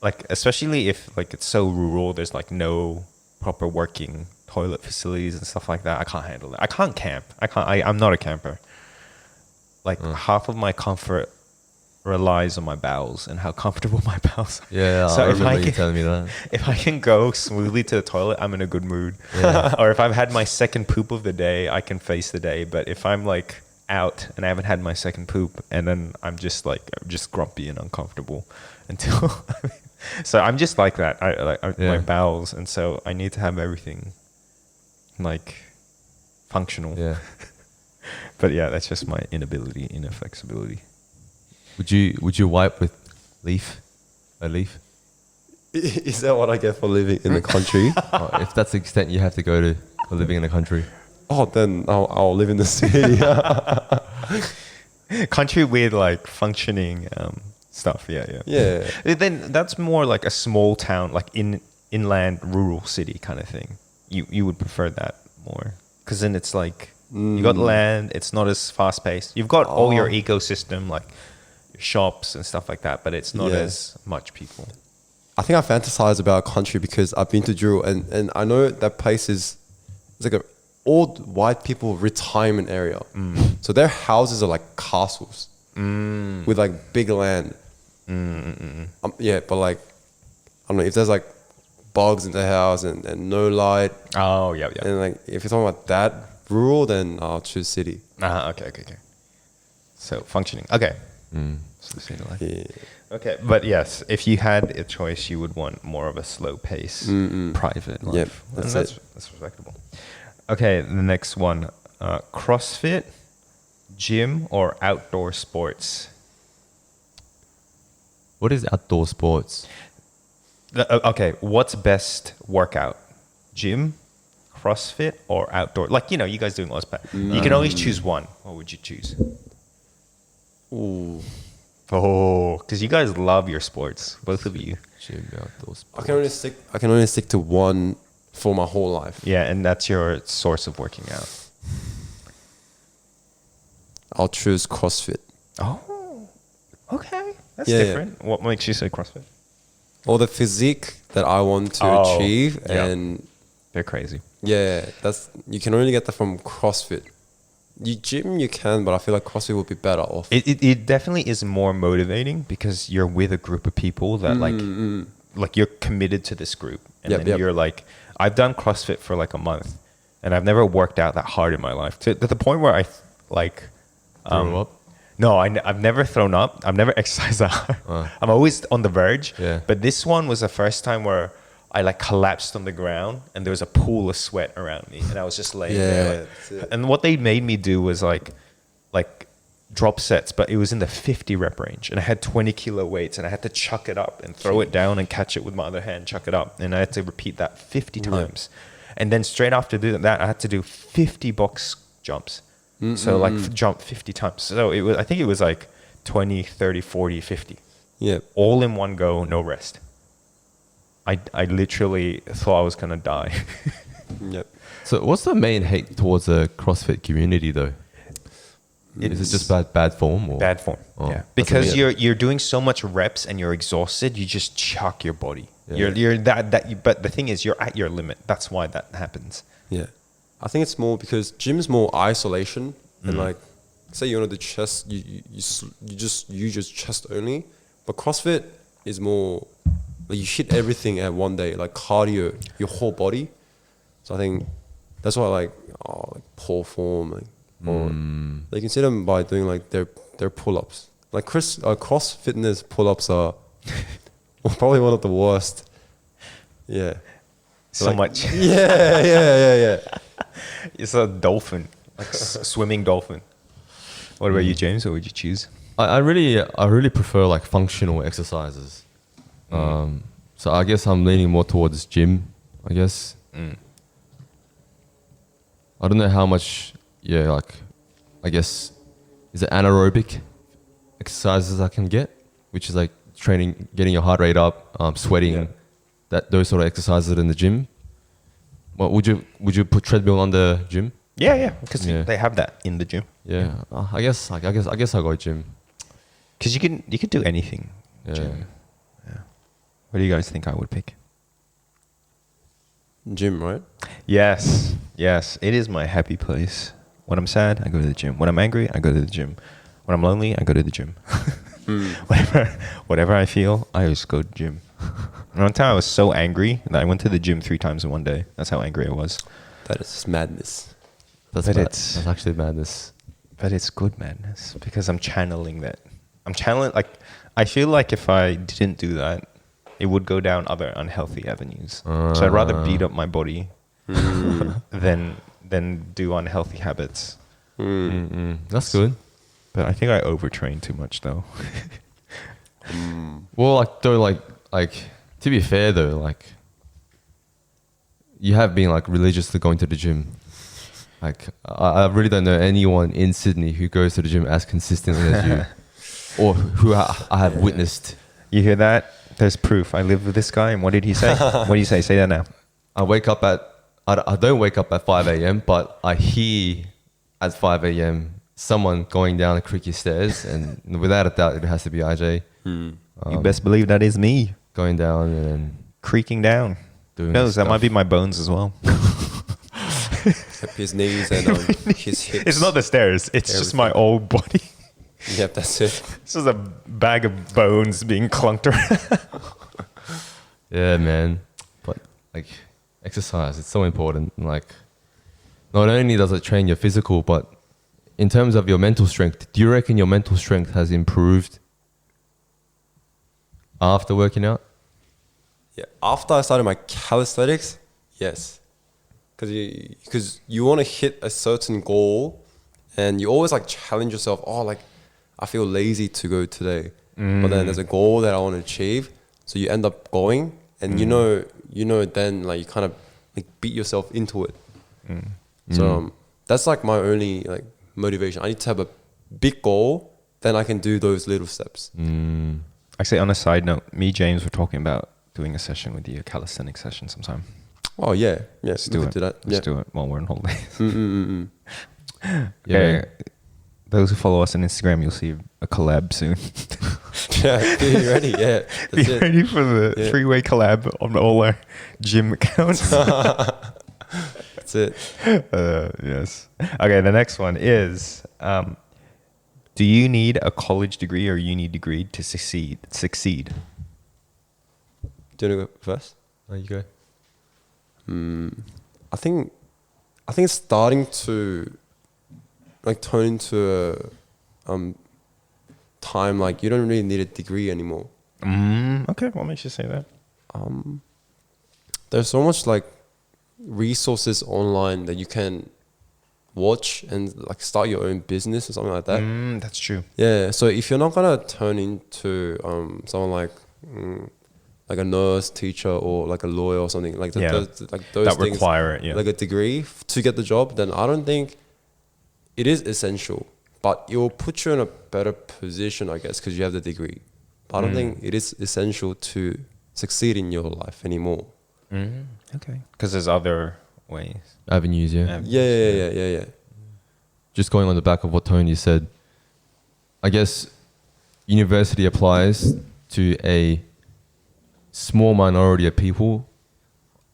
Like especially if like it's so rural, there's like no proper working toilet facilities and stuff like that. I can't handle that. I can't camp. I'm not a camper. Like half of my comfort relies on my bowels and how comfortable my bowels are. Yeah, So I if remember I you can- telling me that. If I can go smoothly to the toilet, I'm in a good mood. Yeah. Or if I've had my second poop of the day, I can face the day. But if I'm like out and I haven't had my second poop, and then I'm just grumpy and uncomfortable until. So I'm just like that. My bowels, and so I need to have everything like functional. Yeah. But yeah, that's just my inflexibility. Would you wipe with a leaf? Is that what I get for living in the country? If that's the extent you have to go to for living in the country. Oh, then I'll live in the city. Country with like functioning stuff. Yeah, yeah. Yeah. Then that's more like a small town, like inland rural city kind of thing. You would prefer that more because then it's like you got land. It's not as fast paced. You've got all your ecosystem like your shops and stuff like that, but it's not Yeah. as much people. I think I fantasize about country because I've been to Jewel and I know that place is it's like a old white people retirement area. So their houses are like castles with like big land. Yeah, but like I don't know if there's like bugs in the house and no light Oh yeah, yeah. and like if you're talking about that rural, then I'll choose city. Okay. So functioning. Okay. So city life. Yeah. Okay, but yes, if you had a choice, you would want more of a slow pace, private life. Yep, And that's that's respectable. Okay, the next one: CrossFit, gym, or outdoor sports. What is outdoor sports? Okay, what's best workout? Gym, CrossFit, or outdoor? Like you guys doing OSPAT. You can always choose one. What would you choose? Ooh. Oh, because you guys love your sports, both of you. Gym, outdoor sports. I can only stick to one for my whole life. Yeah, and that's your source of working out. I'll choose CrossFit. Oh, okay. That's Yeah, yeah. different. What makes you say CrossFit? Or the physique that I want to Oh, achieve yeah. and They're crazy. yeah, you can only get that from CrossFit. You gym you can, but I feel like CrossFit would be better off. It definitely is more motivating because you're with a group of people that like you're committed to this group. And Yep, then yep. you're like, I've done CrossFit for like a month and I've never worked out that hard in my life to the point where I like, Throw up? no, I've never thrown up. I've never exercised that hard. I'm always on the verge. Yeah. But this one was the first time where I like collapsed on the ground and there was a pool of sweat around me and I was just laying Yeah, there. that's it. And what they made me do was like drop sets, but it was in the 50 rep range and I had 20 kilo weights and I had to chuck it up and throw it down and catch it with my other hand, chuck it up. And I had to repeat that 50 times. And then straight after doing that, I had to do 50 box jumps. So like jump 50 times. So it was, I think it was like 20, 30, 40, 50. Yeah. All in one go, no rest. I literally thought I was going to die. Yep. So what's the main hate towards the CrossFit community though? Is it just bad form or Bad form. Oh, Yeah. that's Because weird. you're doing so much reps and you're exhausted, you just chuck your body. Yeah. You're but the thing is you're at your limit. That's why that happens. Yeah. I think it's more because gym's more isolation and like say you want to do chest, you just use your chest only, but CrossFit is more like you hit everything at one day, like cardio, your whole body. So I think that's why like poor form, like, or they can see them by doing like their pull-ups. Like cross fitness pull-ups are probably one of the worst. Yeah. So Like- much. Yeah. It's a dolphin, like swimming dolphin. What about you, James? What would you choose? I really prefer like functional exercises. So I guess I'm leaning more towards gym, I guess. I don't know how much, like, I guess, is it anaerobic exercises I can get, which is like training, getting your heart rate up, sweating, those sort of exercises in the gym. Well, would you put treadmill on the gym? Yeah, because Yeah. they have that in the gym. Yeah, I guess I'll go gym. Because you can do anything. Yeah. Gym. Yeah. What do you guys think I would pick? Gym, right? Yes, it is my happy place. When I'm sad, I go to the gym. When I'm angry, I go to the gym. When I'm lonely, I go to the gym. Whatever I feel, I just go to the gym. And one time I was so angry that I went to the gym 3 times in one day. That's how angry I was. That is madness. That's But actually madness. But it's good madness because I'm channeling that. I feel like if I didn't do that, it would go down other unhealthy avenues. So I'd rather beat up my body than do unhealthy habits. That's good. But I think I overtrain too much though. Well, like to be fair though, like you have been like religious to going to the gym. Like I really don't know anyone in Sydney who goes to the gym as consistently as you, or who I have witnessed. You hear that? There's proof. I live with this guy. And what did he say? What did he say? Say that now. I don't wake up at 5 a.m., but I hear at 5 a.m. someone going down the creaky stairs, and without a doubt, it has to be IJ. You best believe that is me Going down and then creaking down. doing Knows that stuff. might be my bones as well. His knees and his hips. It's not the stairs. It's just my old body. Yep, that's it. This is a bag of bones being clunked around. Yeah, man. But like exercise, it's so important. Like not only does it train your physical, but in terms of your mental strength, do you reckon your mental strength has improved after working out? Yeah, after I started my calisthenics, yes, because you want to hit a certain goal, and you always like challenge yourself. Oh, like I feel lazy to go today, but then there's a goal that I want to achieve, so you end up going, and you know, then like you kind of like beat yourself into it. So that's like my only like motivation. I need to have a big goal, then I can do those little steps. Actually, on a side note, me, James, were talking about doing a session with you, a calisthenic session sometime. Oh yeah, yeah. Let's do it. Do that. Let's do it while we're on holidays. Yeah. Okay. Those who follow us on Instagram, you'll see a collab soon. Yeah, be ready. Yeah, Be that's it. ready for the Yeah. three-way collab on all our gym accounts. That's it. Yes. Okay, the next one is, do you need a college degree or uni degree to succeed? Do you want to go first? There you go. I think it's starting to like turn into a time like you don't really need a degree anymore. Okay, what makes you say that? There's so much like resources online that you can watch and like start your own business or something like that. That's true. Yeah. So if you're not gonna turn into someone like a nurse, teacher, or like a lawyer or something like Yeah. those That things require it, yeah. like a degree to get the job, then I don't think it is essential. But it will put you in a better position, I guess, because you have the degree. But I don't think it is essential to succeed in your life anymore. Okay. Because there's other ways. Avenues, yeah. Yeah. Just going on the back of what Tony said, I guess university applies to a small minority of people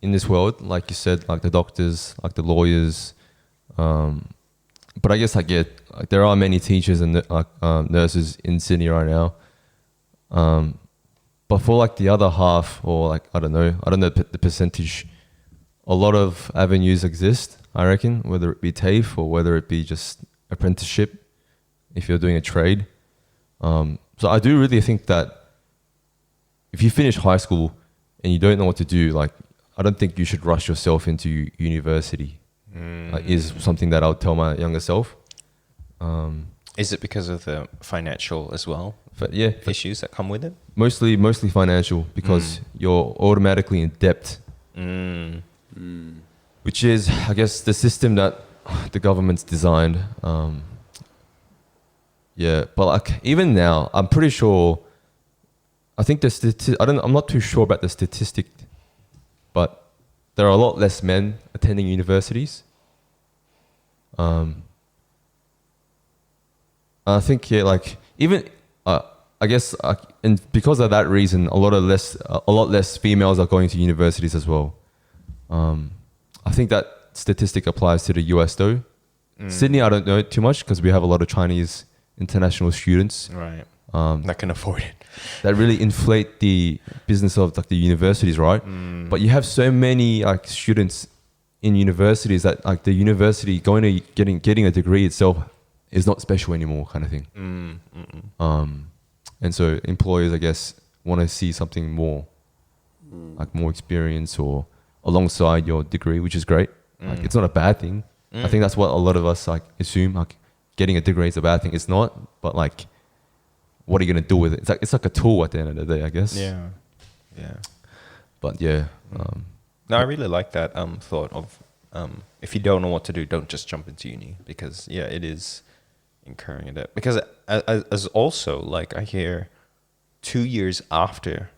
in this world, like you said, like the doctors, like the lawyers. But I guess I get like there are many teachers and nurses in Sydney right now. But for like the other half, or like I don't know the percentage. A lot of avenues exist, I reckon, whether it be TAFE or whether it be just apprenticeship, if you're doing a trade. So I do really think that if you finish high school and you don't know what to do, like I don't think you should rush yourself into university. Is something that I would tell my younger self. Is it because of the financial as well? But yeah, Issues that come with it? mostly financial, because you're automatically in debt. Which is, I guess, the system that the government's designed. Yeah, but like even now, I'm pretty sure. I think I'm not too sure about the statistic, but there are a lot less men attending universities. I think like even I guess and because of that reason, a lot less females are going to universities as well. I think that statistic applies to the US though. Sydney, I don't know too much because we have a lot of Chinese international students. Right. That can afford it. That really inflate the business of like the universities, right? But you have so many like students in universities that like the university going to getting a degree itself is not special anymore, kind of thing. And so employers, I guess, want to see something more, like more experience or alongside your degree, which is great. Like it's not a bad thing. I think that's what a lot of us like assume, like getting a degree is a bad thing. It's not, but like, what are you gonna do with it? It's like a tool at the end of the day, I guess. Yeah. But yeah, No, I really like that thought of if you don't know what to do, don't just jump into uni, because yeah, it is incurring a debt. Because as also, like, I hear 2 years after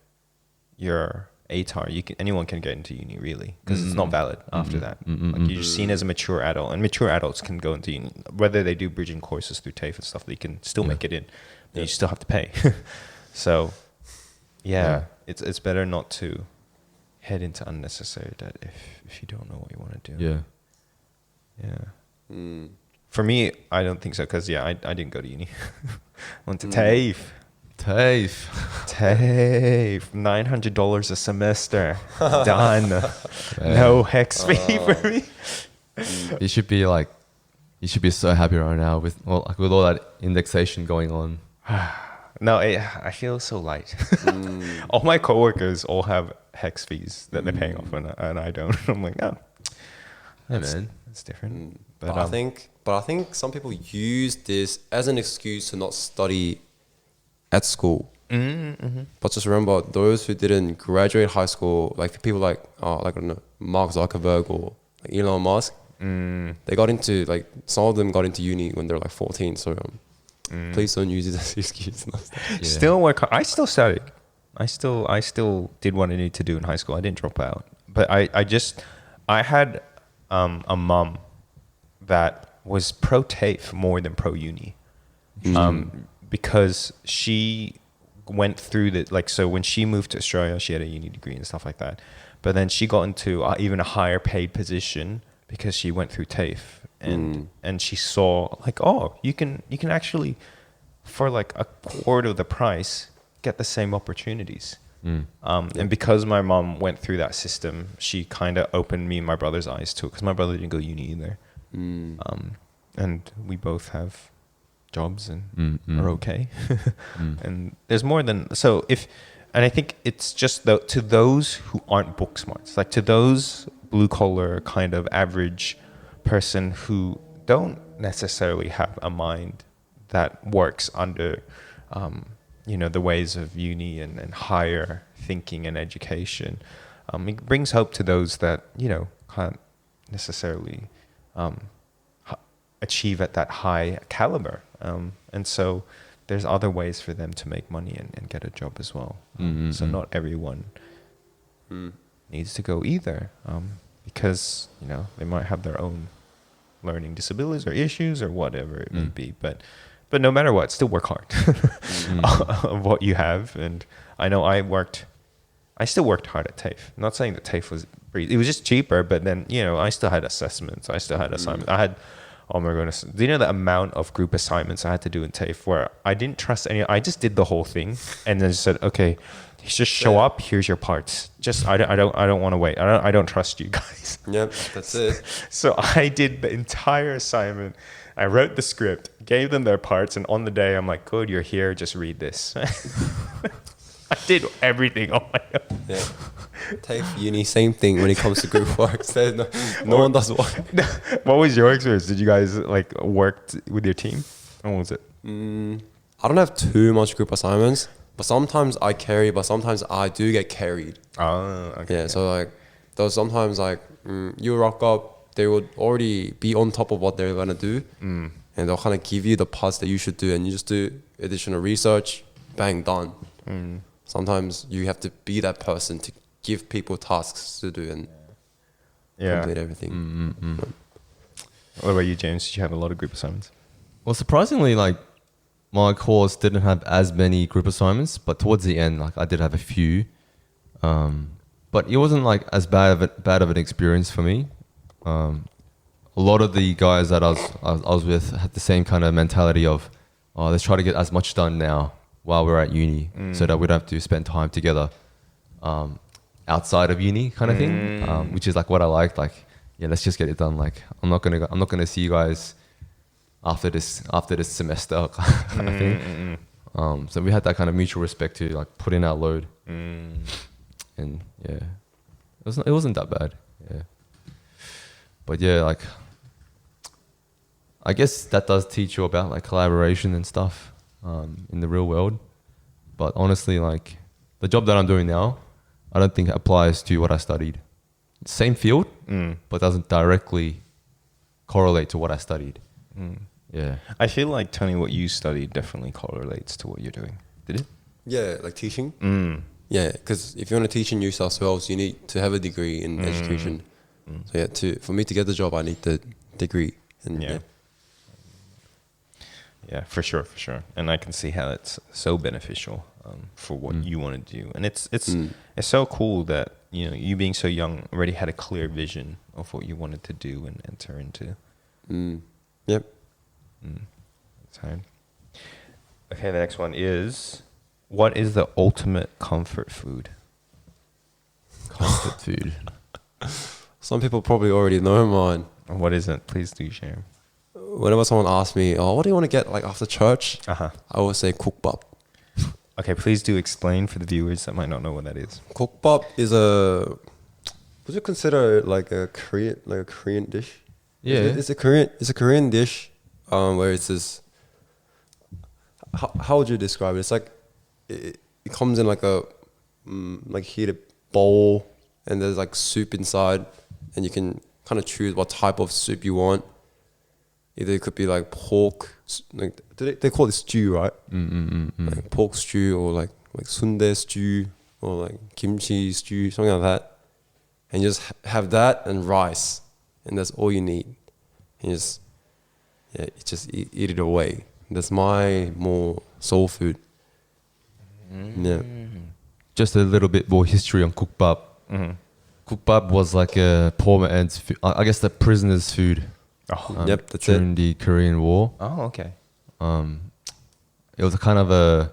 your ATAR, anyone can get into uni, really, because it's not valid after that. Like, you're seen as a mature adult, and mature adults can go into uni, whether they do bridging courses through TAFE and stuff. They can still make it in, but you still have to pay. So yeah, it's better not to head into unnecessary debt if you don't know what you want to do. Yeah. For me, I don't think so, because I didn't go to uni. I went to TAFE. TAFE. $900 a semester. Done. No hex fee for me. You should be so happy right now with all that indexation going on. No, I feel so light. All my coworkers all have hex fees that they're paying off, and I don't. I'm like, oh, Man, it's different. But I think some people use this as an excuse to not study at school. But just remember, those who didn't graduate high school, like people like I don't know, Mark Zuckerberg or like Elon Musk, they got into, like, some of them got into uni when they're like 14. So please don't use it as an excuse. Still work hard. I still studied. I still did what I needed to do in high school. I didn't drop out. But I had a mum that was pro TAFE more than pro uni, because she went through the, like, so when she moved to Australia, she had a uni degree and stuff like that. But then she got into even a higher paid position because she went through TAFE, and she saw, like, oh, you can actually, for like a quarter of the price, get the same opportunities. And because my mom went through that system, she kind of opened me and my brother's eyes to it, because my brother didn't go uni either. And we both have jobs and are okay. And there's more than, so and I think it's just to those who aren't book smarts, like to those blue collar kind of average person who don't necessarily have a mind that works under the ways of uni and higher thinking and education. It brings hope to those that can't necessarily achieve at that high caliber, and so there's other ways for them to make money and get a job as well. So not everyone needs to go either, because they might have their own learning disabilities or issues or whatever it may be, but no matter what, still work hard of what you have. And I know I still worked hard at TAFE. I'm not saying that TAFE was it was just cheaper, but then I still had assessments, I still had assignments. I had, oh my goodness, do you know the amount of group assignments I had to do in TAFE where I didn't trust any? I just did the whole thing and then said, okay, just show up, here's your parts. Just I don't want to wait. I don't trust you guys. Yep, that's it. So I did the entire assignment. I wrote the script, gave them their parts, and on the day I'm like, good, you're here, just read this. I did everything on my own. Yeah. TAFE, uni, same thing when it comes to group work. No one does work. What was your experience? Did you guys worked with your team? What was it? I don't have too much group assignments, but sometimes I carry, but sometimes I do get carried. Oh, okay. Yeah, so those sometimes you rock up, they would already be on top of what they're gonna do, and they'll kind of give you the parts that you should do, and you just do additional research, bang, done. Sometimes you have to be that person to give people tasks to do and complete everything. What about you, James? Did you have a lot of group assignments? Well, surprisingly, my course didn't have as many group assignments, but towards the end, I did have a few. But it wasn't as bad of an experience for me. A lot of the guys that I was with had the same kind of mentality of, let's try to get as much done now while we're at uni, so that we don't have to spend time together outside of uni, kind of thing. Which is what I liked. Let's just get it done. I'm not gonna see you guys after this semester, kind of thing. So we had that kind of mutual respect to put in our load, and yeah, it wasn't that bad. Yeah, but yeah, I guess that does teach you about collaboration and stuff in the real world. But honestly, the job that I'm doing now, I don't think it applies to what I studied. same field, Mm. but doesn't directly correlate to what I studied. Mm. Yeah. I feel like, Tony, what you studied definitely correlates to what you're doing. Did it? Yeah, like teaching. Mm. Yeah, because if you want to teach in New South Wales, you need to have a degree in education. So yeah, for me to get the job, I need the degree. And Yeah. Yeah, for sure, for sure. And I can see how it's so beneficial for what you want to do. And it's so cool that, you know, you being so young already had a clear vision of what you wanted to do and enter into. Yep. Time. Okay, the next one is, what is the ultimate comfort food? Comfort food. Some people probably already know mine. And what is it? Please do share. Whenever someone asks me, "Oh, what do you want to get like after church?" Uh-huh. I always say kukbap. Okay, please do explain for the viewers that might not know what that is. Kukbap is would you consider it like a Korean dish? Yeah. It's a Korean dish, where it's this. How would you describe it? It's like it comes in like a like heated bowl, and there's like soup inside, and you can kind of choose what type of soup you want. Either it could be like pork, like they call it stew, right? Like pork stew, or like sundae stew, or like kimchi stew, something like that. And you just have that and rice, and that's all you need. And you just eat it away. That's my more soul food. Yeah. Just a little bit more history on kukbap. Kukbap was like a poor man's food. I guess the prisoner's food. Oh, Yep, that's during the Korean War. oh, okay. It was a kind of a.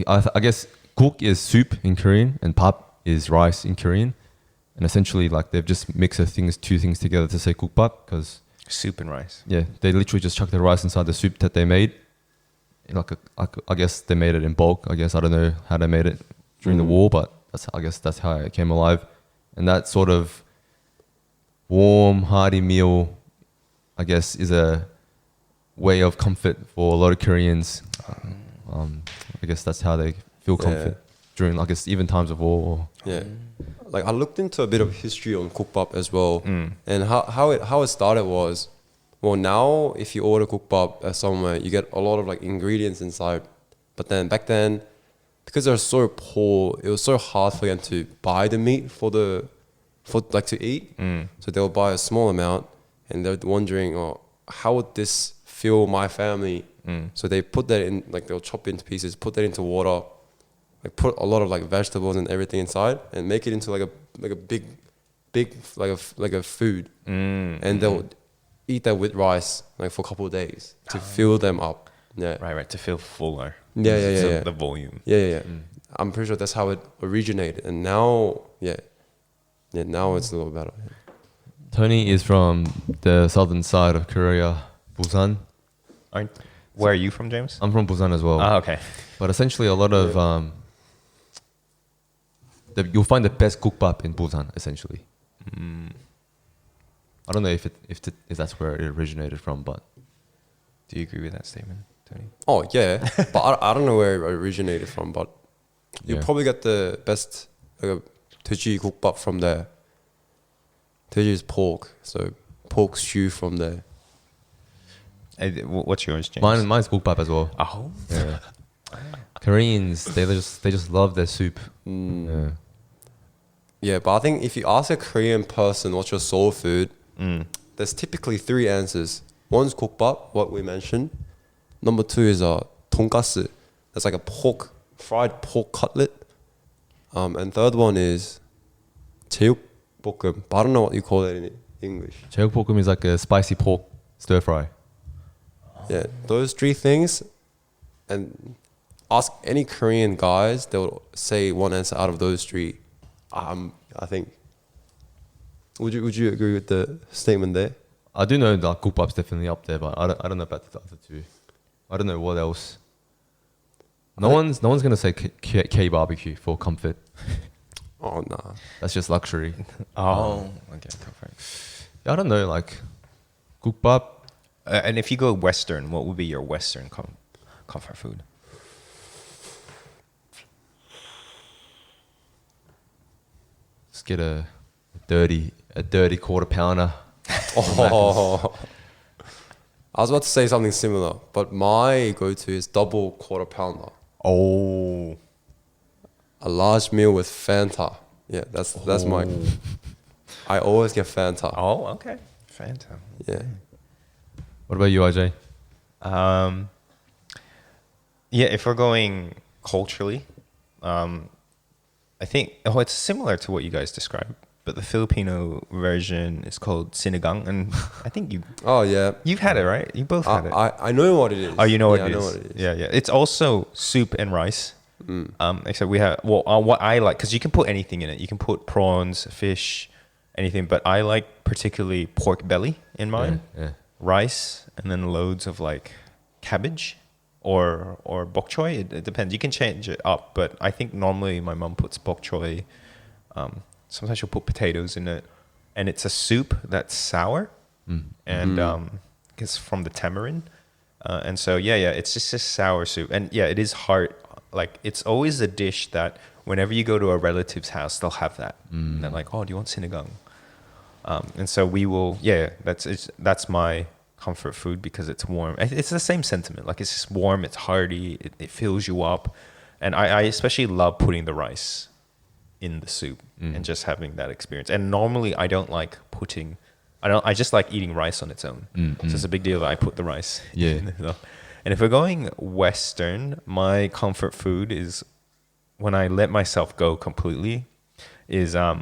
I guess kuk is soup in Korean and pap is rice in Korean, and essentially like they've just mixed two things together to say kukbap because Soup and rice. yeah, they literally just chucked the rice inside the soup that they made. I guess they made it in bulk. I guess I don't know how they made it during the war, but I guess that's how it came alive, and that sort of warm, hearty meal, I guess, is a way of comfort for a lot of Koreans. I guess that's how they feel comfort during, I guess, even times of war. Yeah. Like I looked into a bit of history on kukbap as well, and how it started was, well, now if you order kukbap somewhere, you get a lot of like ingredients inside, but then back then, because they're so poor, it was so hard for them to buy the meat for like to eat. So they'll buy a small amount, and they're wondering, oh, how would this fill my family? So they put that in, like they'll chop into pieces, put that into water, like put a lot of like vegetables and everything inside, and make it into like a big like a food, and they'll eat that with rice like for a couple of days to fill them up. Yeah, Right, to feel fuller. Yeah. The volume. yeah. I'm pretty sure that's how it originated, and now now it's a little better. Tony is from the southern side of Korea, Busan. Where are you from, James? I'm from Busan as well. Oh, okay. But essentially, a lot of you'll find the best kukbap in Busan. Essentially, I don't know if that's where it originated from, but Do you agree with that statement, Tony? Oh yeah, but I don't know where it originated from, but you Yeah. probably get the best like 돼지 국밥 from there. 돼지 is pork, so pork stew from there. What's yours, James? mine's kukbap as well. Oh. Yeah. Koreans, they just love their soup. Yeah. Yeah, but I think if you ask a Korean person what's your soul food, there's typically three answers. One's 국밥, what we mentioned. Number two is 돈가스. That's like a fried pork cutlet. And third one is 제육볶음. But I don't know what you call it in English. 제육볶음 is like a spicy pork stir fry. Yeah, those three things, and ask any Korean guys, they'll say one answer out of those three. I think. Would you agree with the statement there? I do know that kukbap's definitely up there, but I don't know about the other two. I don't know what else. No one's gonna say K barbecue for comfort. Oh nah. That's just luxury. Oh. Okay. Perfect. I don't know, like kukbap. And if you go Western, what would be your Western comfort food? Just get a a dirty quarter pounder. Oh, I was about to say something similar, but my go-to is double quarter pounder. Oh. A large meal with Fanta. Yeah, that's my. I always get Fanta. Oh, okay. Fanta. Yeah. What about you, IJ? Yeah, if we're going culturally, I think it's similar to what you guys described, but the Filipino version is called sinigang, and I think Oh yeah. you've had it, right? You both had it. I know what it is. Oh, you know what Yeah, it I know is. what it is. Yeah, yeah. It's also soup and rice. Except we have what I like, because you can put anything in it. You can put prawns, fish, anything. But I like particularly pork belly in mine, Yeah. rice, and then loads of like cabbage or bok choy. It depends. You can change it up, but I think normally my mum puts bok choy. Sometimes she'll put potatoes in it, and it's a soup that's sour, and it's from the tamarind. And so yeah, it's just a sour soup, and yeah, it is hard. Like it's always a dish that whenever you go to a relative's house, they'll have that. And they're like, "Oh, do you want sinigang?" And so we will. Yeah, that's my comfort food because it's warm. It's the same sentiment. Like it's just warm. It's hearty. It fills you up, and I especially love putting the rice in the soup and just having that experience. And normally I don't like putting. I just like eating rice on its own. So it's a big deal that I put the rice. Yeah. in it. And if we're going Western, my comfort food is when I let myself go completely is a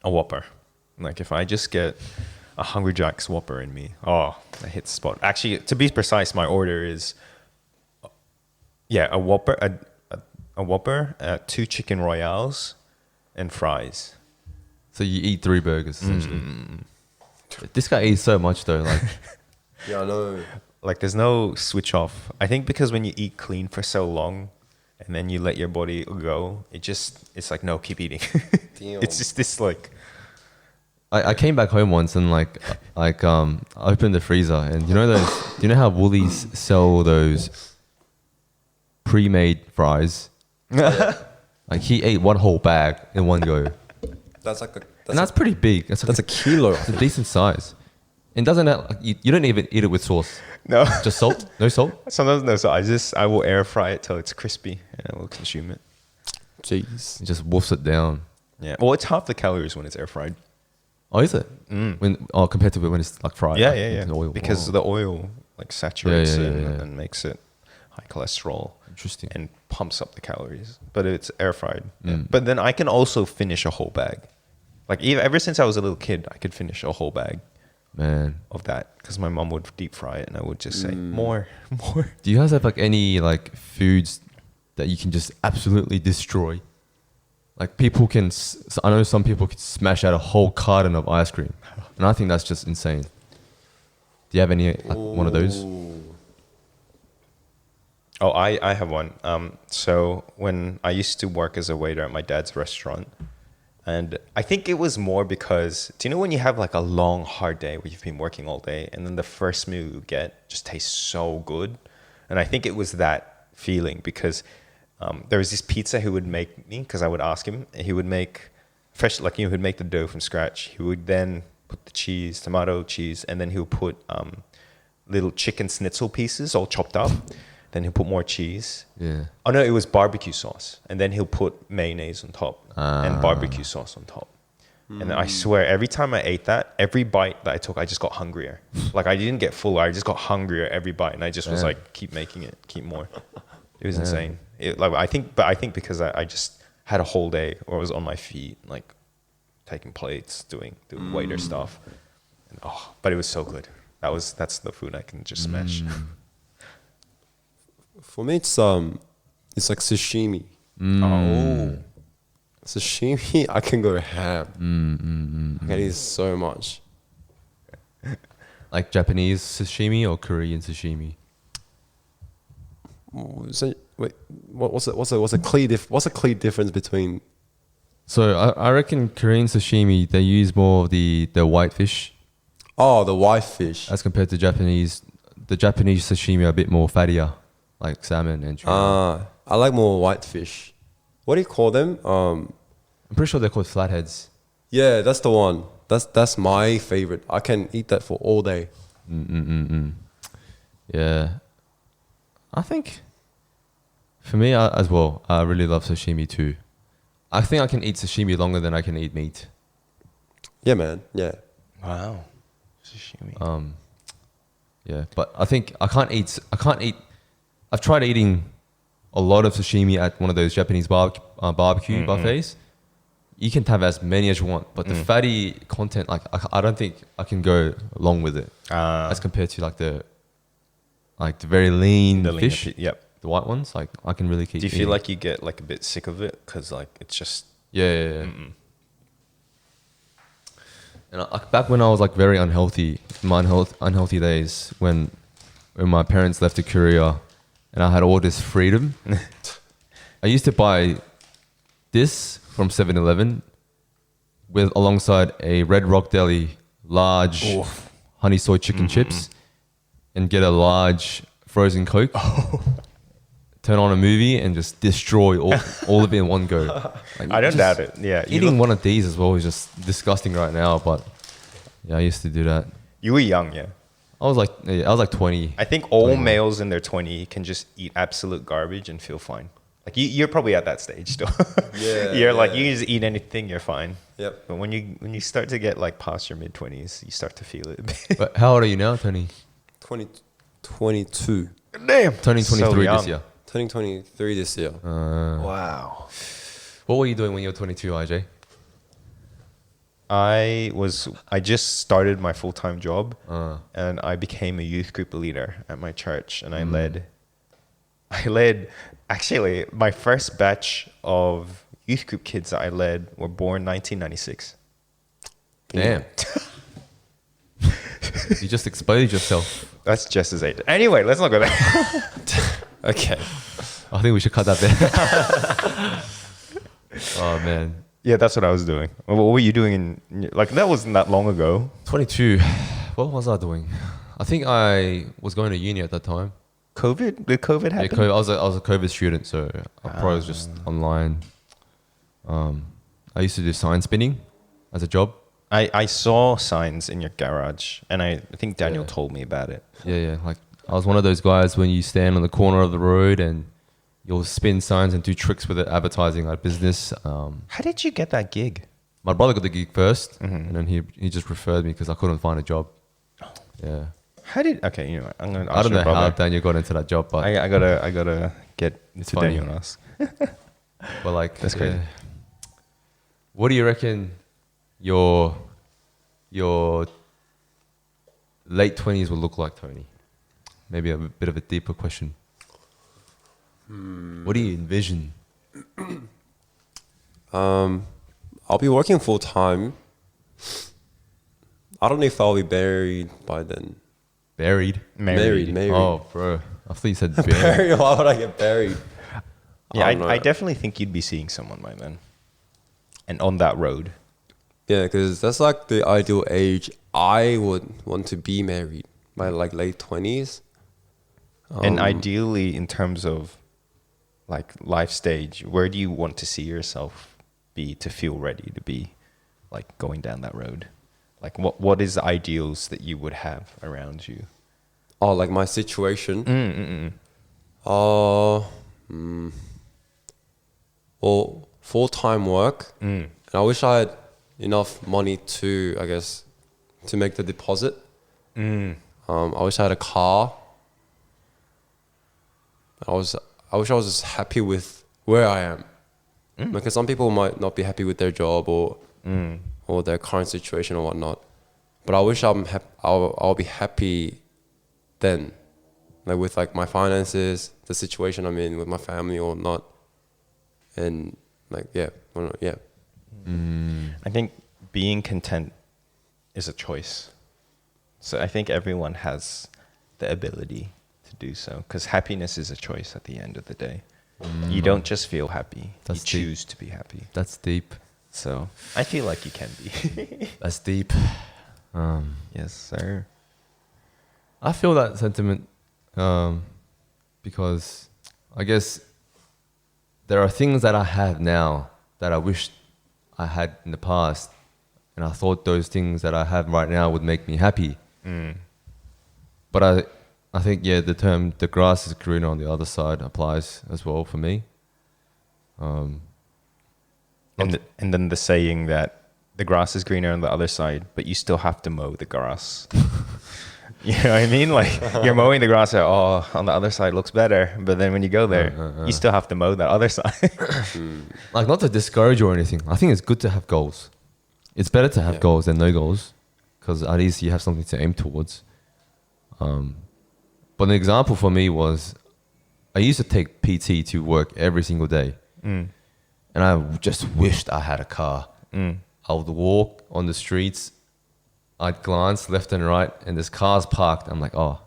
Whopper. Like if I just get a Hungry Jack's Whopper in me, I hit the spot. Actually, to be precise, my order is a Whopper, a Whopper, 2 chicken royales, and fries. So you eat 3 burgers essentially. This guy eats so much though. Like, Yeah, I know. Like there's no switch off. I think because when you eat clean for so long and then you let your body go, it's like, no, keep eating. Damn. It's just this like, I came back home once and I opened the freezer and you know how Woolies sell those pre-made fries? Like he ate one whole bag in one go. That's like And that's pretty big. that's a kilo. It's a decent size. And doesn't that, like, you don't even eat it with sauce. no. Just salt? No salt? Sometimes no, so I will air fry it till it's crispy and I will consume it. Jeez. It just wolfs it down. Yeah. Well, it's half the calories when it's air fried. Oh, is it? Compared to when it's like fried. Yeah, like, yeah, yeah. in oil. Because Wow. the oil like saturates Yeah, it yeah. and makes it high cholesterol. Interesting. And pumps up the calories. But it's air fried. Yeah. But then I can also finish a whole bag. Like ever since I was a little kid, I could finish a whole bag Man. of that because my mom would deep fry it and I would just say more. Do you guys have like any like foods that you can just absolutely destroy? Like people can, I know some people can smash out a whole carton of ice cream, and I think that's just insane. Do you have any like, one of those? Oh, I have one. So when I used to work as a waiter at my dad's restaurant, and I think it was more because, do you know when you have like a long, hard day where you've been working all day and then the first meal you get just tastes so good? And I think it was that feeling because there was this pizza he would make me because I would ask him. He would make fresh, like, he would make the dough from scratch. He would then put the cheese, tomato, cheese, and then he would put little chicken schnitzel pieces all chopped up. Then he'll put more cheese. Yeah. Oh no, it was barbecue sauce. And then he'll put mayonnaise on top and barbecue sauce on top. And I swear, every time I ate that, every bite that I took, I just got hungrier. Like I didn't get fuller, I just got hungrier every bite. And I just was like, keep making it, keep more. It was insane. I think because I just had a whole day where I was on my feet, like taking plates, doing waiter stuff. And, but it was so good. That's the food I can just smash. For me, it's like sashimi. Oh. Sashimi, I can go ham. I can eat so much. Like Japanese sashimi or Korean sashimi? So, wait, what's a clear difference between? So I reckon Korean sashimi, they use more of the white fish Oh, the white fish. as compared to Japanese. The Japanese sashimi are a bit more fattier, like salmon and tuna. I like more white fish. What do you call them? I'm pretty sure they're called flatheads. Yeah, that's the one. That's my favorite. I can eat that for all day. Yeah. I think for me as well, I really love sashimi too. I think I can eat sashimi longer than I can eat meat. Yeah, man. Yeah. Wow. Sashimi. Yeah, but I think I can't eat. I've tried eating a lot of sashimi at one of those Japanese barbecue buffets. You can have as many as you want, but the fatty content, like I don't think I can go along with it as compared to like the very lean The lean fish, yep. the white ones. Like I can really keep. Do you feel eating. like you get like a bit sick of it? Because like it's just Yeah. And back when I was like very unhealthy, my unhealthy days when my parents left to Korea, and I had all this freedom. I used to buy this from 7-Eleven with alongside a Red Rock Deli large honey soy chicken chips, and get a large frozen Coke. Turn on a movie and just destroy all of it in one go. Like, I don't just doubt it. Yeah, Eating one of these as well is just disgusting right now, but yeah, I used to do that. You were young, yeah. I was like 20. I think all 21. males in their 20 can just eat absolute garbage and feel fine. Like you're probably at that stage still. Yeah, you're like yeah. you can just eat anything, you're fine. Yep. But when you start to get like past your mid 20s, you start to feel it. But how old are you now, Tony? 22. Damn. Turning 23 young. this year. Turning 23 this year. Wow. What were you doing when you were 22, IJ? I just started my full-time job and I became a youth group leader at my church, and I led actually my first batch of youth group kids that I led were born 1996. Damn. You just exposed yourself. That's just as age. Anyway, let's not go there. Okay. I think we should cut that there. Oh man. Yeah, that's what I was doing. What were you doing like that wasn't that long ago. 22. What was I doing? I think I was going to uni at that time. Did COVID Yeah, happen? I was a COVID student, so I probably was just online. I used to do sign spinning as a job. I saw signs in your garage, and I think Daniel Yeah. told me about it. Yeah. Like I was one of those guys when you stand on the corner of the road and you'll spin signs and do tricks with it, advertising like business. How did you get that gig? My brother got the gig 1st, and then he just referred me because I couldn't find a job. Yeah. Okay, you know what, I'm gonna ask I don't know your how brother. Daniel got into that job, but I gotta get It's to funny. Daniel and ask. but like That's crazy. What do you reckon your late 20s will look like, Tony? Maybe a bit of a deeper question. What do you envision? I'll be working full time. I don't know if I'll be buried by then. Buried? Married. Oh, bro. I thought you said buried. Buried? Why would I get buried? Yeah, I don't know. I definitely think you'd be seeing someone by then, and on that road. Yeah, because that's like the ideal age I would want to be married, my like late 20s. And ideally, in terms of like life stage, where do you want to see yourself be to feel ready to be like going down that road? Like what is the ideals that you would have around you? Oh, like my situation. Well, full-time work. And I wish I had enough money to, I guess, to make the deposit. I wish I had a car. I wish I was just happy with where I am. Because some people might not be happy with their job or their current situation or whatnot. But I wish I'll be happy then, like with like my finances, the situation I'm in with my family or not, and like yeah. I think being content is a choice. So I think everyone has the ability to do so, because happiness is a choice at the end of the day. You don't just feel happy. That's you deep. choose to be happy. That's deep. So I feel like you can be. That's deep. Yes, sir. I feel that sentiment because I guess there are things that I have now that I wish I had in the past and I thought those things that I have right now would make me happy. Mm. But I think, yeah, the term "the grass is greener on the other side" applies as well for me. And then the saying that the grass is greener on the other side, but you still have to mow the grass. You know what I mean? Like you're mowing the grass, on the other side looks better, but then when you go there, you still have to mow that other side. Like, not to discourage or anything. I think it's good to have goals. It's better to have goals than no goals, because at least you have something to aim towards. But an example for me was, I used to take PT to work every single day. And I just wished I had a car. I would walk on the streets, I'd glance left and right, and there's cars parked. I'm like, oh,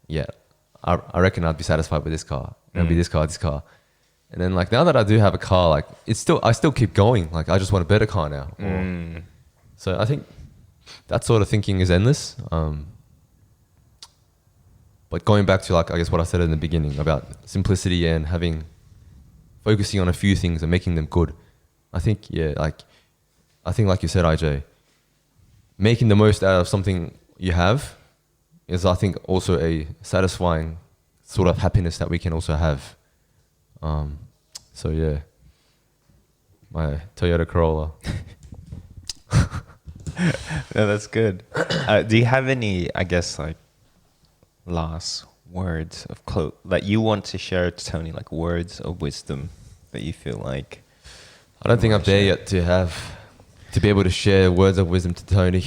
yeah, I reckon I'd be satisfied with this car. And it'll be this car. And then, like, now that I do have a car, like, I still keep going. Like, I just want a better car now. So I think that sort of thinking is endless. But going back to, like, I guess what I said in the beginning about simplicity and focusing on a few things and making them good. I think, like you said, IJ, making the most out of something you have is, I think, also a satisfying sort of happiness that we can also have. So yeah, my Toyota Corolla. No, that's good. Do you have any, I guess, like, last words of that you want to share to Tony, like words of wisdom that you feel like? I don't think I'm there yet to be able to share words of wisdom to Tony.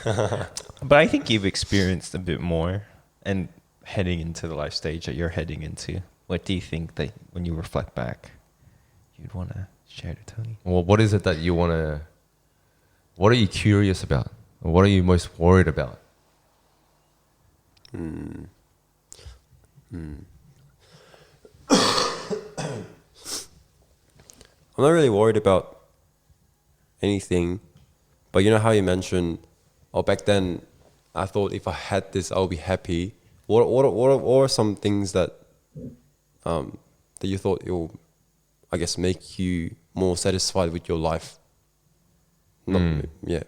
But I think you've experienced a bit more, and heading into the life stage that you're heading into, what do you think that when you reflect back, you'd want to share to Tony? Well, what is it that you want to? What are you curious about? Or what are you most worried about? I'm not really worried about anything, but you know how you mentioned, back then I thought if I had this, I'll be happy. What are some things that that you thought will, I guess, make you more satisfied with your life? Yeah.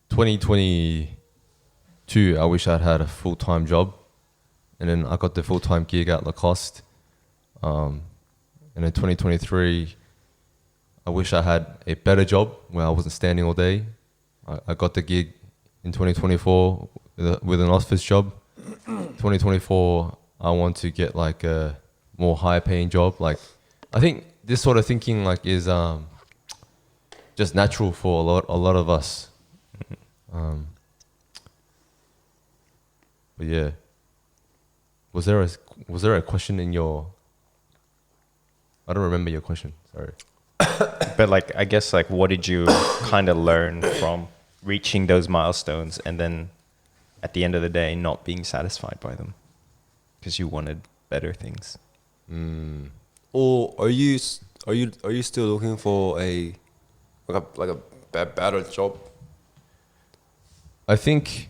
2022, I wish I'd had a full-time job, and then I got the full-time gig at Lacoste. And in 2023, I wish I had a better job where I wasn't standing all day. I got the gig in 2024 with an office job. 2024, I want to get like a more high-paying job. Like, I think this sort of thinking like is just natural for a lot of us. But yeah, was there a question in your? I don't remember your question. Sorry. But like, I guess, like, what did you kind of learn from reaching those milestones, and then at the end of the day, not being satisfied by them because you wanted better things? Or are you still looking for a better job? I think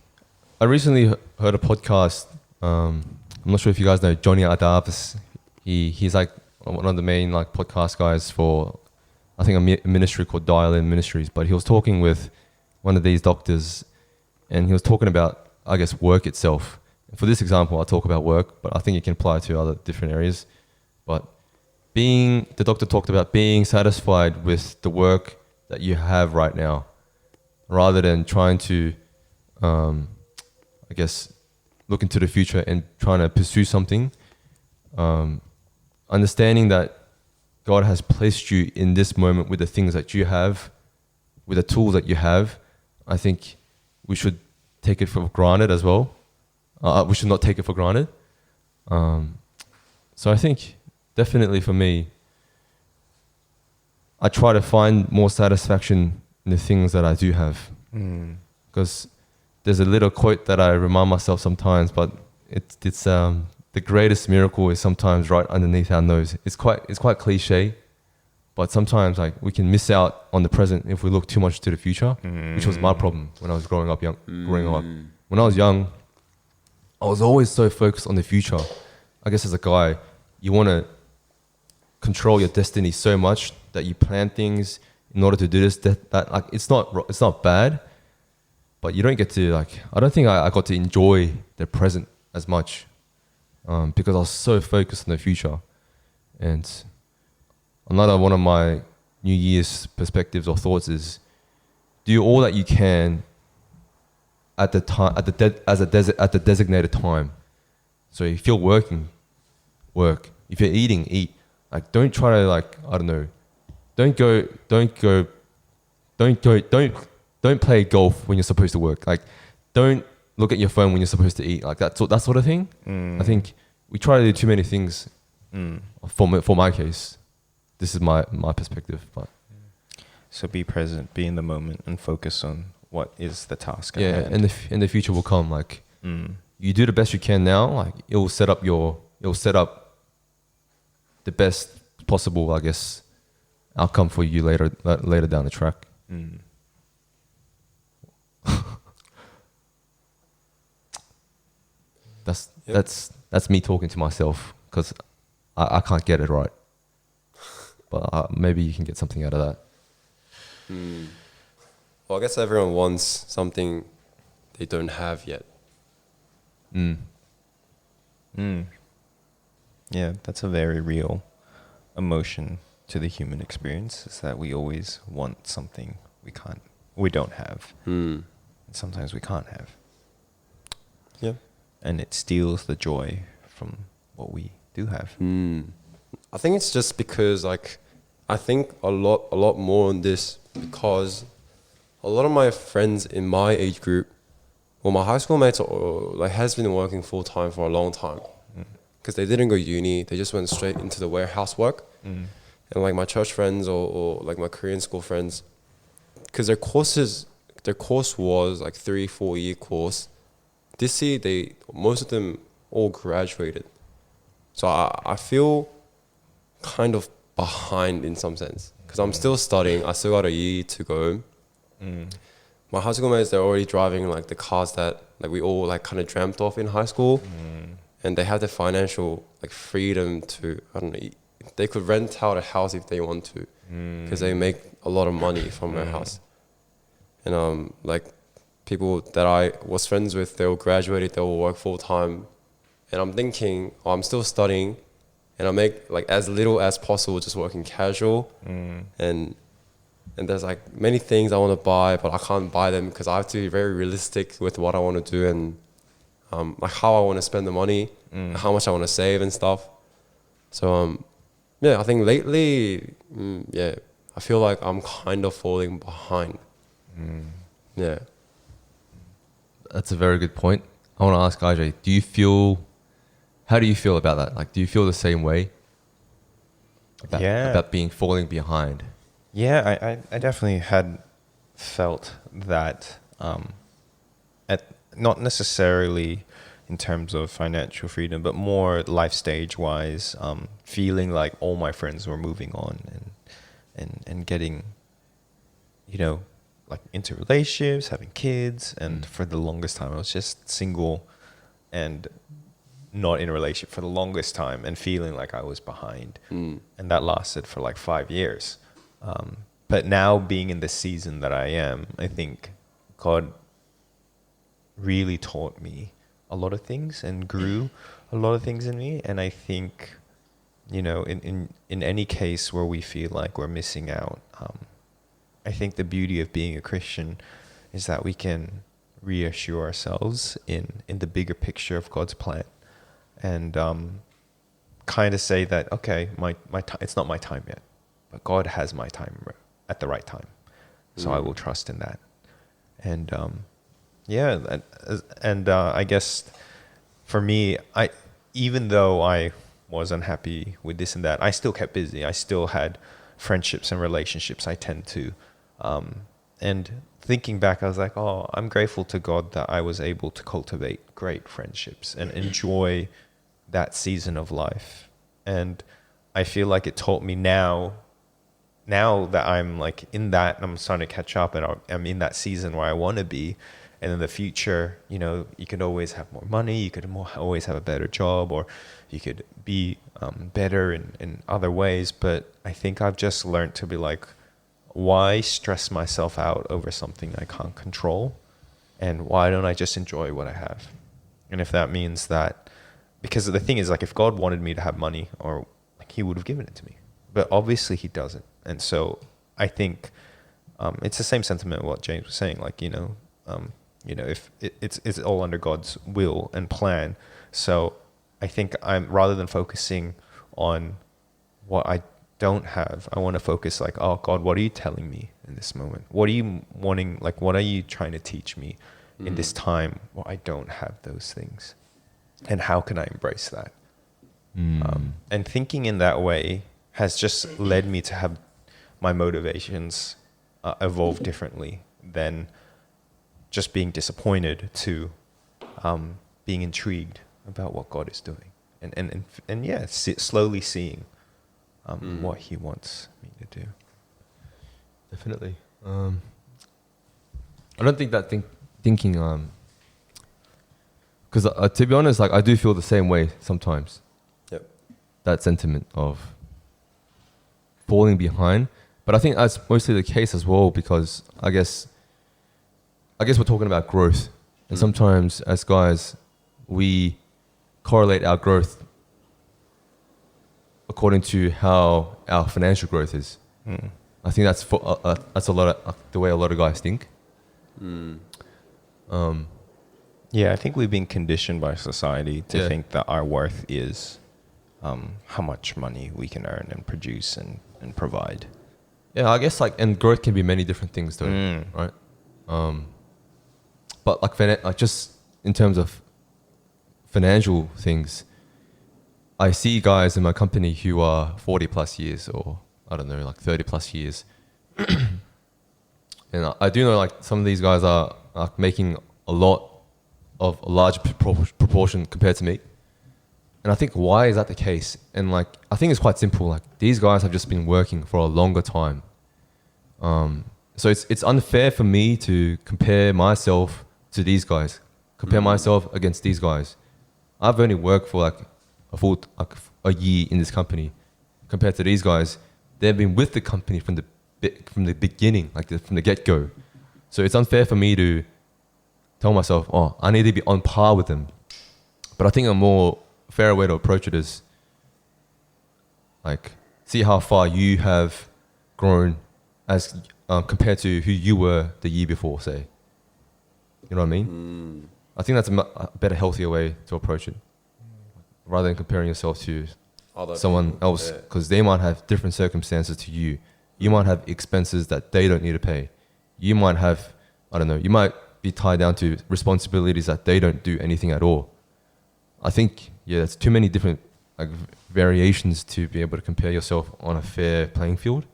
I recently heard a podcast. I'm not sure if you guys know Johnny Adavis. He's like one of the main like podcast guys for, I think, a ministry called Dial In Ministries. But he was talking with one of these doctors, and he was talking about, I guess, work itself. For this example, I'll talk about work, but I think it can apply to other different areas. But the doctor talked about being satisfied with the work that you have right now, rather than trying to, I guess, look into the future and trying to pursue something. Understanding that God has placed you in this moment with the things that you have, with the tools that you have. I think we should take it for granted as well. We should not take it for granted. So I think definitely for me, I try to find more satisfaction in the things that I do have. Because there's a little quote that I remind myself sometimes, but it's the greatest miracle is sometimes right underneath our nose. It's quite cliche, but sometimes like we can miss out on the present if we look too much to the future, which was my problem when I was growing up. When I was young, I was always so focused on the future. I guess as a guy, you want to control your destiny so much that you plan things in order to do this, that like it's not bad, but you don't get to like, I don't think I got to enjoy the present as much, because I was so focused on the future. And another one of my New Year's perspectives or thoughts is do all that you can at the time, at the designated time. So if you're working, work. If you're eating, eat. Like, don't try to like, I don't know, don't play golf when you're supposed to work. Like, don't look at your phone when you're supposed to eat. Like that sort of thing. I think we try to do too many things. For my case, this is my perspective. But So be present, be in the moment, and focus on what is the task. yeah, at hand. and the future will come. Like you do the best you can now. Like it will set up the best possible, I guess, outcome for you later down the track. That's me talking to myself because I can't get it right. But maybe you can get something out of that. Well, I guess everyone wants something they don't have yet. Yeah, that's a very real emotion to the human experience, is that we always want something we don't have. And sometimes we can't have. Yeah. And it steals the joy from what we do have. I think it's just because like I think a lot more on this because a lot of my friends in my age group, well, my high school mates has been working full time for a long time because they didn't go uni. They just went straight into the warehouse work. And like my church friends or like my Korean school friends, because their course was like 3-4 year course. This year, most of them all graduated. So I feel kind of behind in some sense because I'm still studying. I still got a year to go. My high school mates, they're already driving like the cars that like we all like kind of dreamt of in high school. And they have the financial like freedom to, I don't know, they could rent out a house if they want to because they make a lot of money from their house. And like people that I was friends with, they all graduated, they all work full time. And I'm thinking, I'm still studying and I make like as little as possible, just working casual. And there's like many things I want to buy, but I can't buy them because I have to be very realistic with what I want to do and like how I want to spend the money, how much I want to save and stuff. So yeah, I think lately, I feel like I'm kind of falling behind. Yeah. That's a very good point. I want to ask IJ, how do you feel about that? Like, do you feel the same way about being falling behind? Yeah, I definitely had felt that not necessarily in terms of financial freedom, but more life stage wise, feeling like all my friends were moving on and getting, like into relationships, having kids. And for the longest time, I was just single and not in a relationship for the longest time and feeling like I was behind. And that lasted for like 5 years. But now being in the season that I am, I think God really taught me a lot of things and grew a lot of things in me. And I think, in any case where we feel like we're missing out, I think the beauty of being a Christian is that we can reassure ourselves in the bigger picture of God's plan and kind of say that, okay, my it's not my time yet, but God has my time at the right time. So I will trust in that. And I guess for me, even though I was unhappy with this and that, I still kept busy. I still had friendships and relationships I tend to. And thinking back, I was like, oh, I'm grateful to God that I was able to cultivate great friendships and enjoy that season of life. And I feel like it taught me now that I'm like in that, I'm starting to catch up and I'm in that season where I want to be. and in the future, you know, you could always have more money, you could always have a better job, or you could be better in other ways. But I think I've just learned to be like, why stress myself out over something I can't control? And why don't I just enjoy what I have? And if that means that, because the thing is, like, if God wanted me to have money, or like, he would have given it to me, but obviously he doesn't. And so I think it's the same sentiment what James was saying, like, if it's all under God's will and plan. So I think I'm, rather than focusing on what I don't have, I want to focus like, oh God, what are you telling me in this moment? What are you wanting? Like, what are you trying to teach me in this time where I don't have those things? And how can I embrace that? And thinking in that way has just led me to have my motivations evolve differently than just being disappointed to being intrigued about what God is doing, and yeah, slowly seeing what He wants me to do. Definitely. I don't think that thinking, because to be honest, like, I do feel the same way sometimes. Yep. That sentiment of falling behind, but I think that's mostly the case as well, because I guess we're talking about growth, and sometimes as guys, we correlate our growth according to how our financial growth is. I think that's a lot of the way a lot of guys think. Yeah, I think we've been conditioned by society to Yeah. think that our worth is how much money we can earn and produce and provide. Yeah, I guess, like, and growth can be many different things though, right? But like just in terms of financial things, I see guys in my company who are 40 plus years, or I don't know, like 30 plus years. And I do know, like, some of these guys are making a large proportion compared to me. And I think, why is that the case? And like, I think it's quite simple. Like, these guys have just been working for a longer time. So it's unfair for me to compare myself to these guys, compare myself against these guys. I've only worked for like a year in this company, compared to these guys. They've been with the company from the beginning, like from the get-go. So it's unfair for me to tell myself, oh, I need to be on par with them. But I think a more fair way to approach it is, like, see how far you have grown as compared to who you were the year before, say. You know what I mean? I think that's a better, healthier way to approach it, rather than comparing yourself to someone else, because they might have different circumstances to you. You might have expenses that they don't need to pay. You might have, I don't know, you might be tied down to responsibilities that they don't do anything at all. I think, yeah, there's too many different, like, variations to be able to compare yourself on a fair playing field.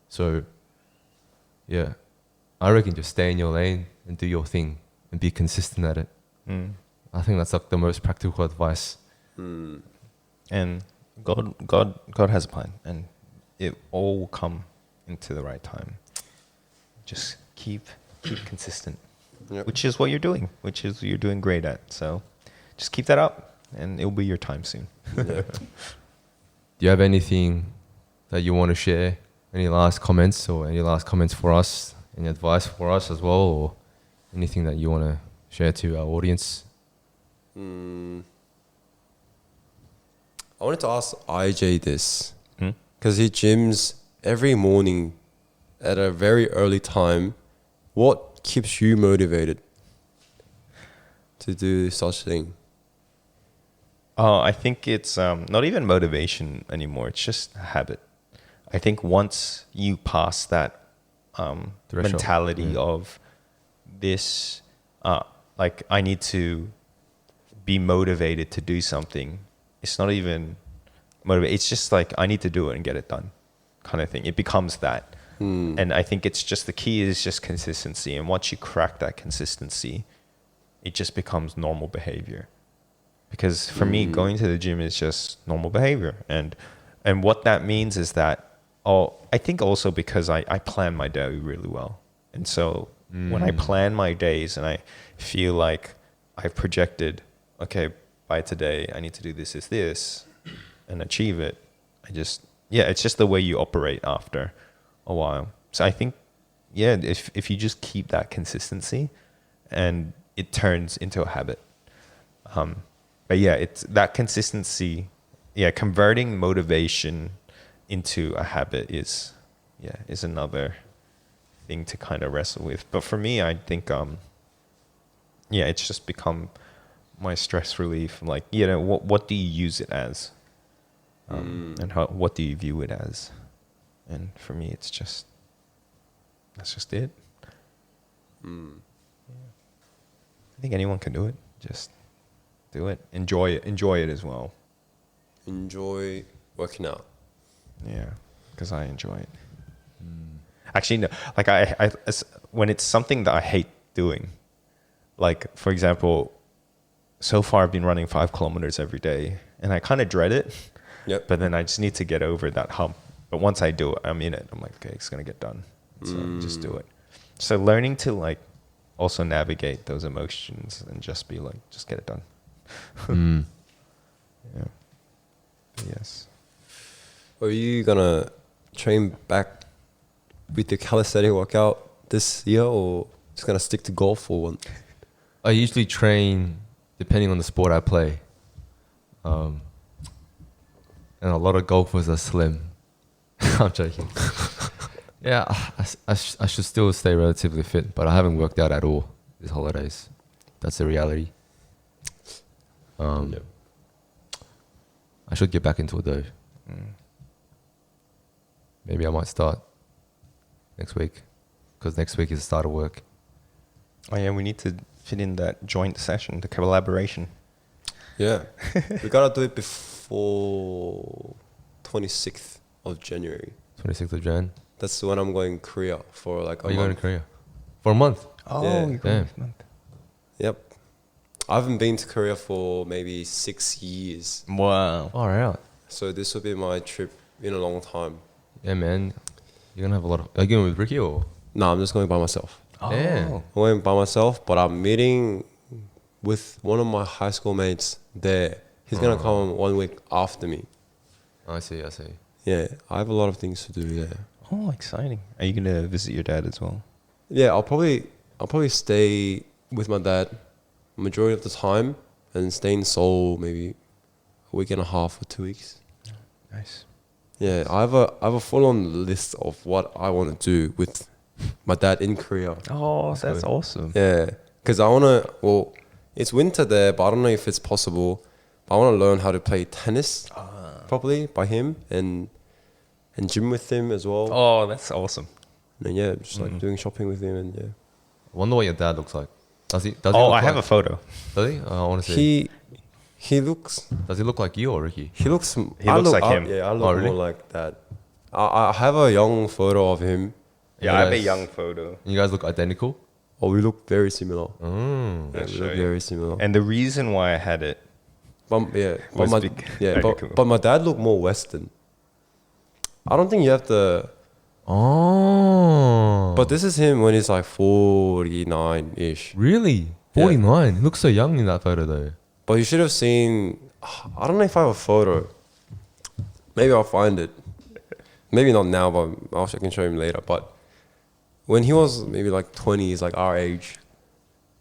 So, yeah, I reckon just stay in your lane and do your thing and be consistent at it. I think that's like the most practical advice. And God has a plan, and it all will come into the right time. Just keep consistent, which is what you're doing, which is you're doing great at. So just keep that up, and it'll be your time soon. Yeah. Do you have anything that you want to share? Any last comments, or any last comments for us? Any advice for us as well, or anything that you want to share to our audience? I wanted to ask IJ this, because he gyms every morning at a very early time. What keeps you motivated to do such thing? Oh, I think it's not even motivation anymore. It's just a habit. I think once you pass that mentality of this, like, I need to be motivated to do something. It's not even motivate. It's just like, I need to do it and get it done, kind of thing. It becomes that. And I think it's just, the key is just consistency. And once you crack that consistency, it just becomes normal behavior. Because for me, going to the gym is just normal behavior. And what that means is that, I think also because I plan my day really well. And so When I plan my days and I feel like I've projected, okay, by today I need to do this, and achieve it. It's just the way you operate after a while. So I think, if you just keep that consistency, and it turns into a habit. But yeah, it's that consistency. Yeah, converting motivation into a habit is another thing to kind of wrestle with. But for me, I think it's just become my stress relief. Like, what do you use it as, and what do you view it as? And for me, that's just it. I think anyone can do it. Just do it. Enjoy it as well. Enjoy working out. Yeah, because I enjoy it. Actually, no, like when it's something that I hate doing, like for example, so far I've been running 5 kilometers every day, and I kind of dread it. Yep. But then I just need to get over that hump. But once I do it, I'm in it. I'm like, okay, it's gonna get done. So just do it. So learning to like also navigate those emotions and just be like, just get it done. Yeah. But yes. Are you gonna train back with the calisthenic workout this year, or just gonna stick to golf or one? I usually train depending on the sport I play. And a lot of golfers are slim. I'm joking. Yeah, I should still stay relatively fit, but I haven't worked out at all these holidays. That's the reality. Yep. I should get back into it though. Maybe I might start next week, because next week is the start of work. Oh yeah, we need to fit in that joint session, the collaboration. Yeah. We gotta do it before 26th of January. 26th of Jan. That's when I'm going Korea for like a Are you going month. to Korea? For a month? Oh, Yeah. you're Damn. this month. Yep. I haven't been to Korea for maybe 6 years. Wow. All right. So this will be my trip in a long time. Yeah, man. You're going to have a lot of... Are you going with Ricky or... No, I'm just going by myself. Oh. Yeah. I'm going by myself, but I'm meeting with one of my high school mates there. He's gonna come 1 week after me. I see. Yeah, I have a lot of things to do there. Oh, exciting. Are you gonna visit your dad as well? Yeah, I'll probably stay with my dad majority of the time and stay in Seoul maybe a week and a half or 2 weeks. Nice. Yeah, I have a full-on list of what I want to do with my dad in Korea. Oh, that's good. awesome. Yeah, because I want to, well, it's winter there, but I don't know if it's possible. I want to learn how to play tennis properly by him and gym with him as well. Oh, that's awesome. And yeah, just like doing shopping with him and yeah. I wonder what your dad looks like. Does he Oh, look I have a like, photo. Does he? I want to see. He looks Does he look like you or Ricky? he looks like him. Yeah, I look Oh, really? more like that. I have a young photo of him. Yeah, I have a Yes. young photo. You guys look identical? Oh, we look very similar. Mm. Yeah, I'll we show look you. very similar. And the reason why I had it, But was my okay, cool. but my dad looked more Western. I don't think you have to. Oh. But this is him when he's like 49-ish. Really? 49? He looks so young in that photo though. But you should have seen. I don't know if I have a photo. Maybe I'll find it. Maybe not now, but I can show him later. But when he was maybe like 20s, like our age,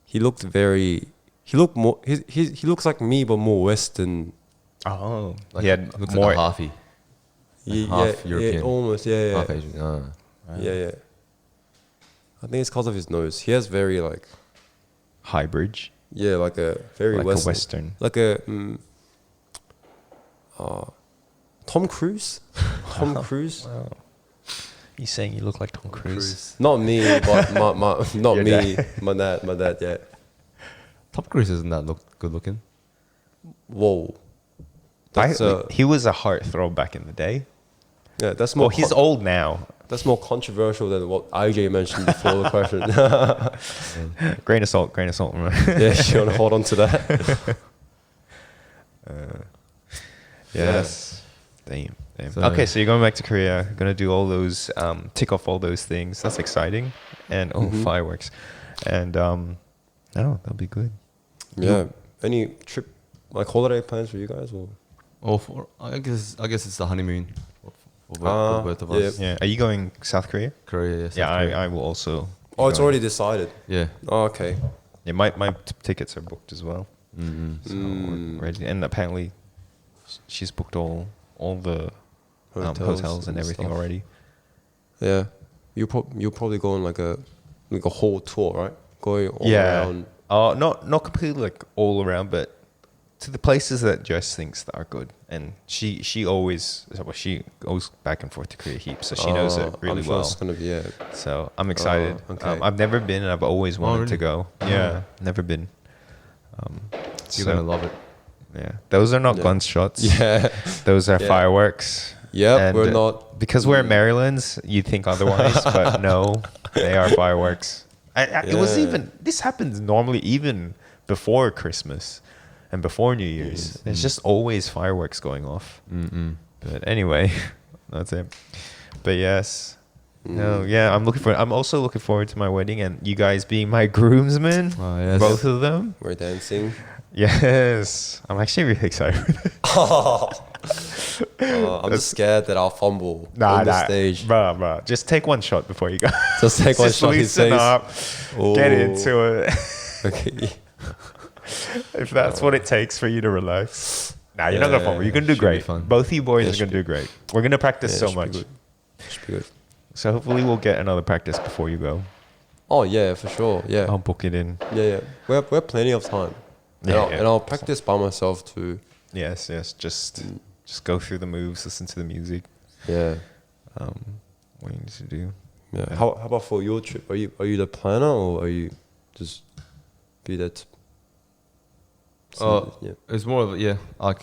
he looked very. He looked more. He looks like me, but more Western. oh, Like, he had looks more. like a halfie. Half European. Yeah, almost. Yeah, yeah. Half Asian. Yeah. I think it's because of his nose. He has very like. hybrid, Yeah, like a very like Western. a Western. Like a Tom Cruise. Tom Cruise. Wow. He's saying you look like Tom Cruise. Not me, but my not Your me. dad. My dad. Yeah. Tom Cruise isn't that good looking. Whoa. That's He was a heartthrob back in the day. yeah. That's more. Well, he's old now. That's more controversial than what IJ mentioned before the question. Grain of salt, grain of salt. Yeah, you want to hold on to that? Yes. Damn. Damn. So- Okay, so you're going back to Korea. Gonna do all those, tick off all those things. That's exciting, and fireworks, and oh, that'll be good. Yeah. Any trip, like holiday plans for you guys? Or Or for I guess it's the honeymoon for both of us. Yeah. Are you going South Korea? Korea, yeah. South Yeah, Korea. I will also. be oh, it's going. already decided. Yeah. Oh, okay. Yeah, my tickets are booked as well. Mm-hmm. So we're ready. And apparently, she's booked all the hotels and everything stuff. already. Yeah. You'll probably go on like a whole tour, right? Going all around. Not completely like all around, but to the places that Jess thinks that are good. And she goes back and forth to Korea heaps, so she knows it really I'm sure well. it's gonna be So I'm excited. okay. I've never been, and I've always wanted to really? go. Yeah, never been. You're So, gonna love it. Yeah, those are not Yeah. gunshots. Yeah. Those are Yeah. fireworks. Yep. And, We're not. because we're in Maryland. You'd think otherwise, but no, they are fireworks. It was Yeah. even. This happens normally even before Christmas and before New Year's. There's just always fireworks going off. Mm-mm. But anyway, that's it. But yes. No, yeah, I'm also looking forward to my wedding and you guys being my groomsmen. Oh, yes. Both of them. We're dancing. Yes. I'm actually really excited. I'm just scared that I'll fumble on the stage. Bruh. Just take one shot before you go. Just take one Just shot. He loosen says. up. Get into it. Okay. If that's what it takes for you to relax. Nah, you're not gonna fumble. You're gonna do Should be great. fun. Both of you boys Yeah, are should gonna do great. We're gonna practice Yeah, so should be much. good. Should be good. So hopefully we'll get another practice before you go. Oh yeah, for sure. Yeah. I'll book it in. Yeah. We have plenty of time. Yeah, And I'll practice by myself too. Yes. Just go through the moves, listen to the music. Yeah. What you need to do. Yeah. How about for your trip? Are you the planner or are you just be that? Yeah. It's more of to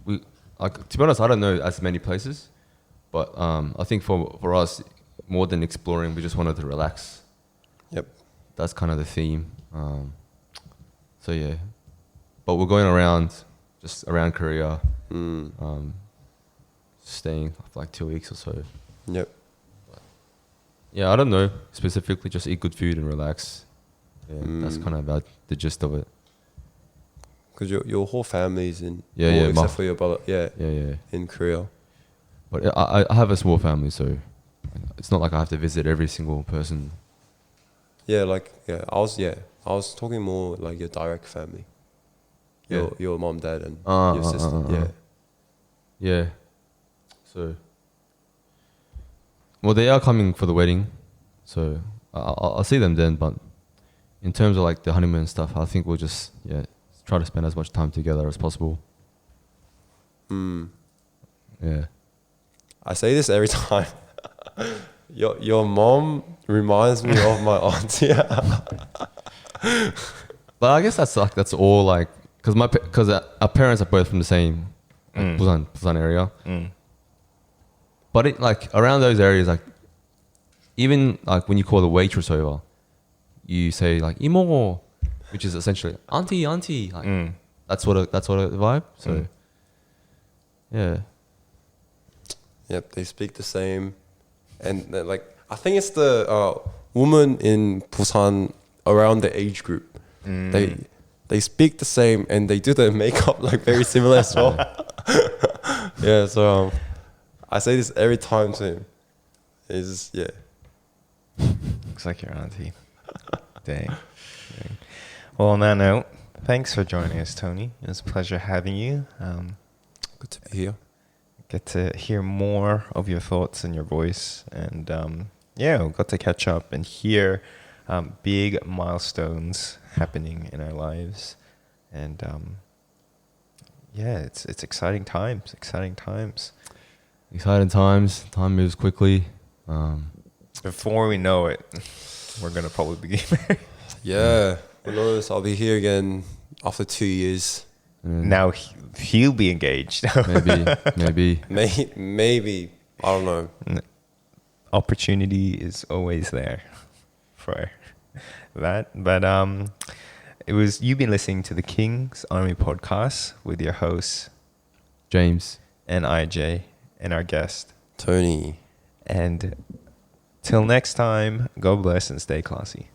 be honest, I don't know as many places, but I think for us, more than exploring, we just wanted to relax. Yep. That's kind of the theme. So yeah, but we're going around Korea, staying for like 2 weeks or so. Yep. Yeah, I don't know specifically. Just eat good food and relax. Yeah, that's kind of about the gist of it. Because your whole family's in. Yeah, well, yeah, Except for your brother. Yeah. Yeah. In Korea. But I have a small family, so it's not like I have to visit every single person. Yeah, I was talking more like your direct family. Your mom, dad, and your sister. Yeah. Yeah. So, well, they are coming for the wedding, so I'll see them then. But in terms of like the honeymoon stuff, I think we'll just try to spend as much time together as possible. Yeah. I say this every time. Your mom reminds me of my auntie. But I guess that's all like because our parents are both from the same Busan area. But it like around those areas, like even like when you call the waitress over, you say like "이모," which is essentially auntie. Like, that's what a vibe. So yeah. Yep, they speak the same, and like I think it's the woman in Busan around the age group. They speak the same and they do the makeup like very similar as well. Yeah, so I say this every time to him. It's just, Looks like your auntie. Dang. Well, on that note, thanks for joining us, Tony. It was a pleasure having you. good to be here. Get to hear more of your thoughts and your voice. And we got to catch up and hear big milestones happening in our lives. And it's exciting times. Exciting times. Time moves quickly. Before we know it, we're going to probably be married. Yeah, who knows? I'll be here again after 2 years. Now he'll be engaged. Maybe. Maybe. I don't know. Opportunity is always there for that. But you've been listening to the King's Army podcast with your hosts James and IJ. and our guest. Tony. And till next time, God bless and stay classy.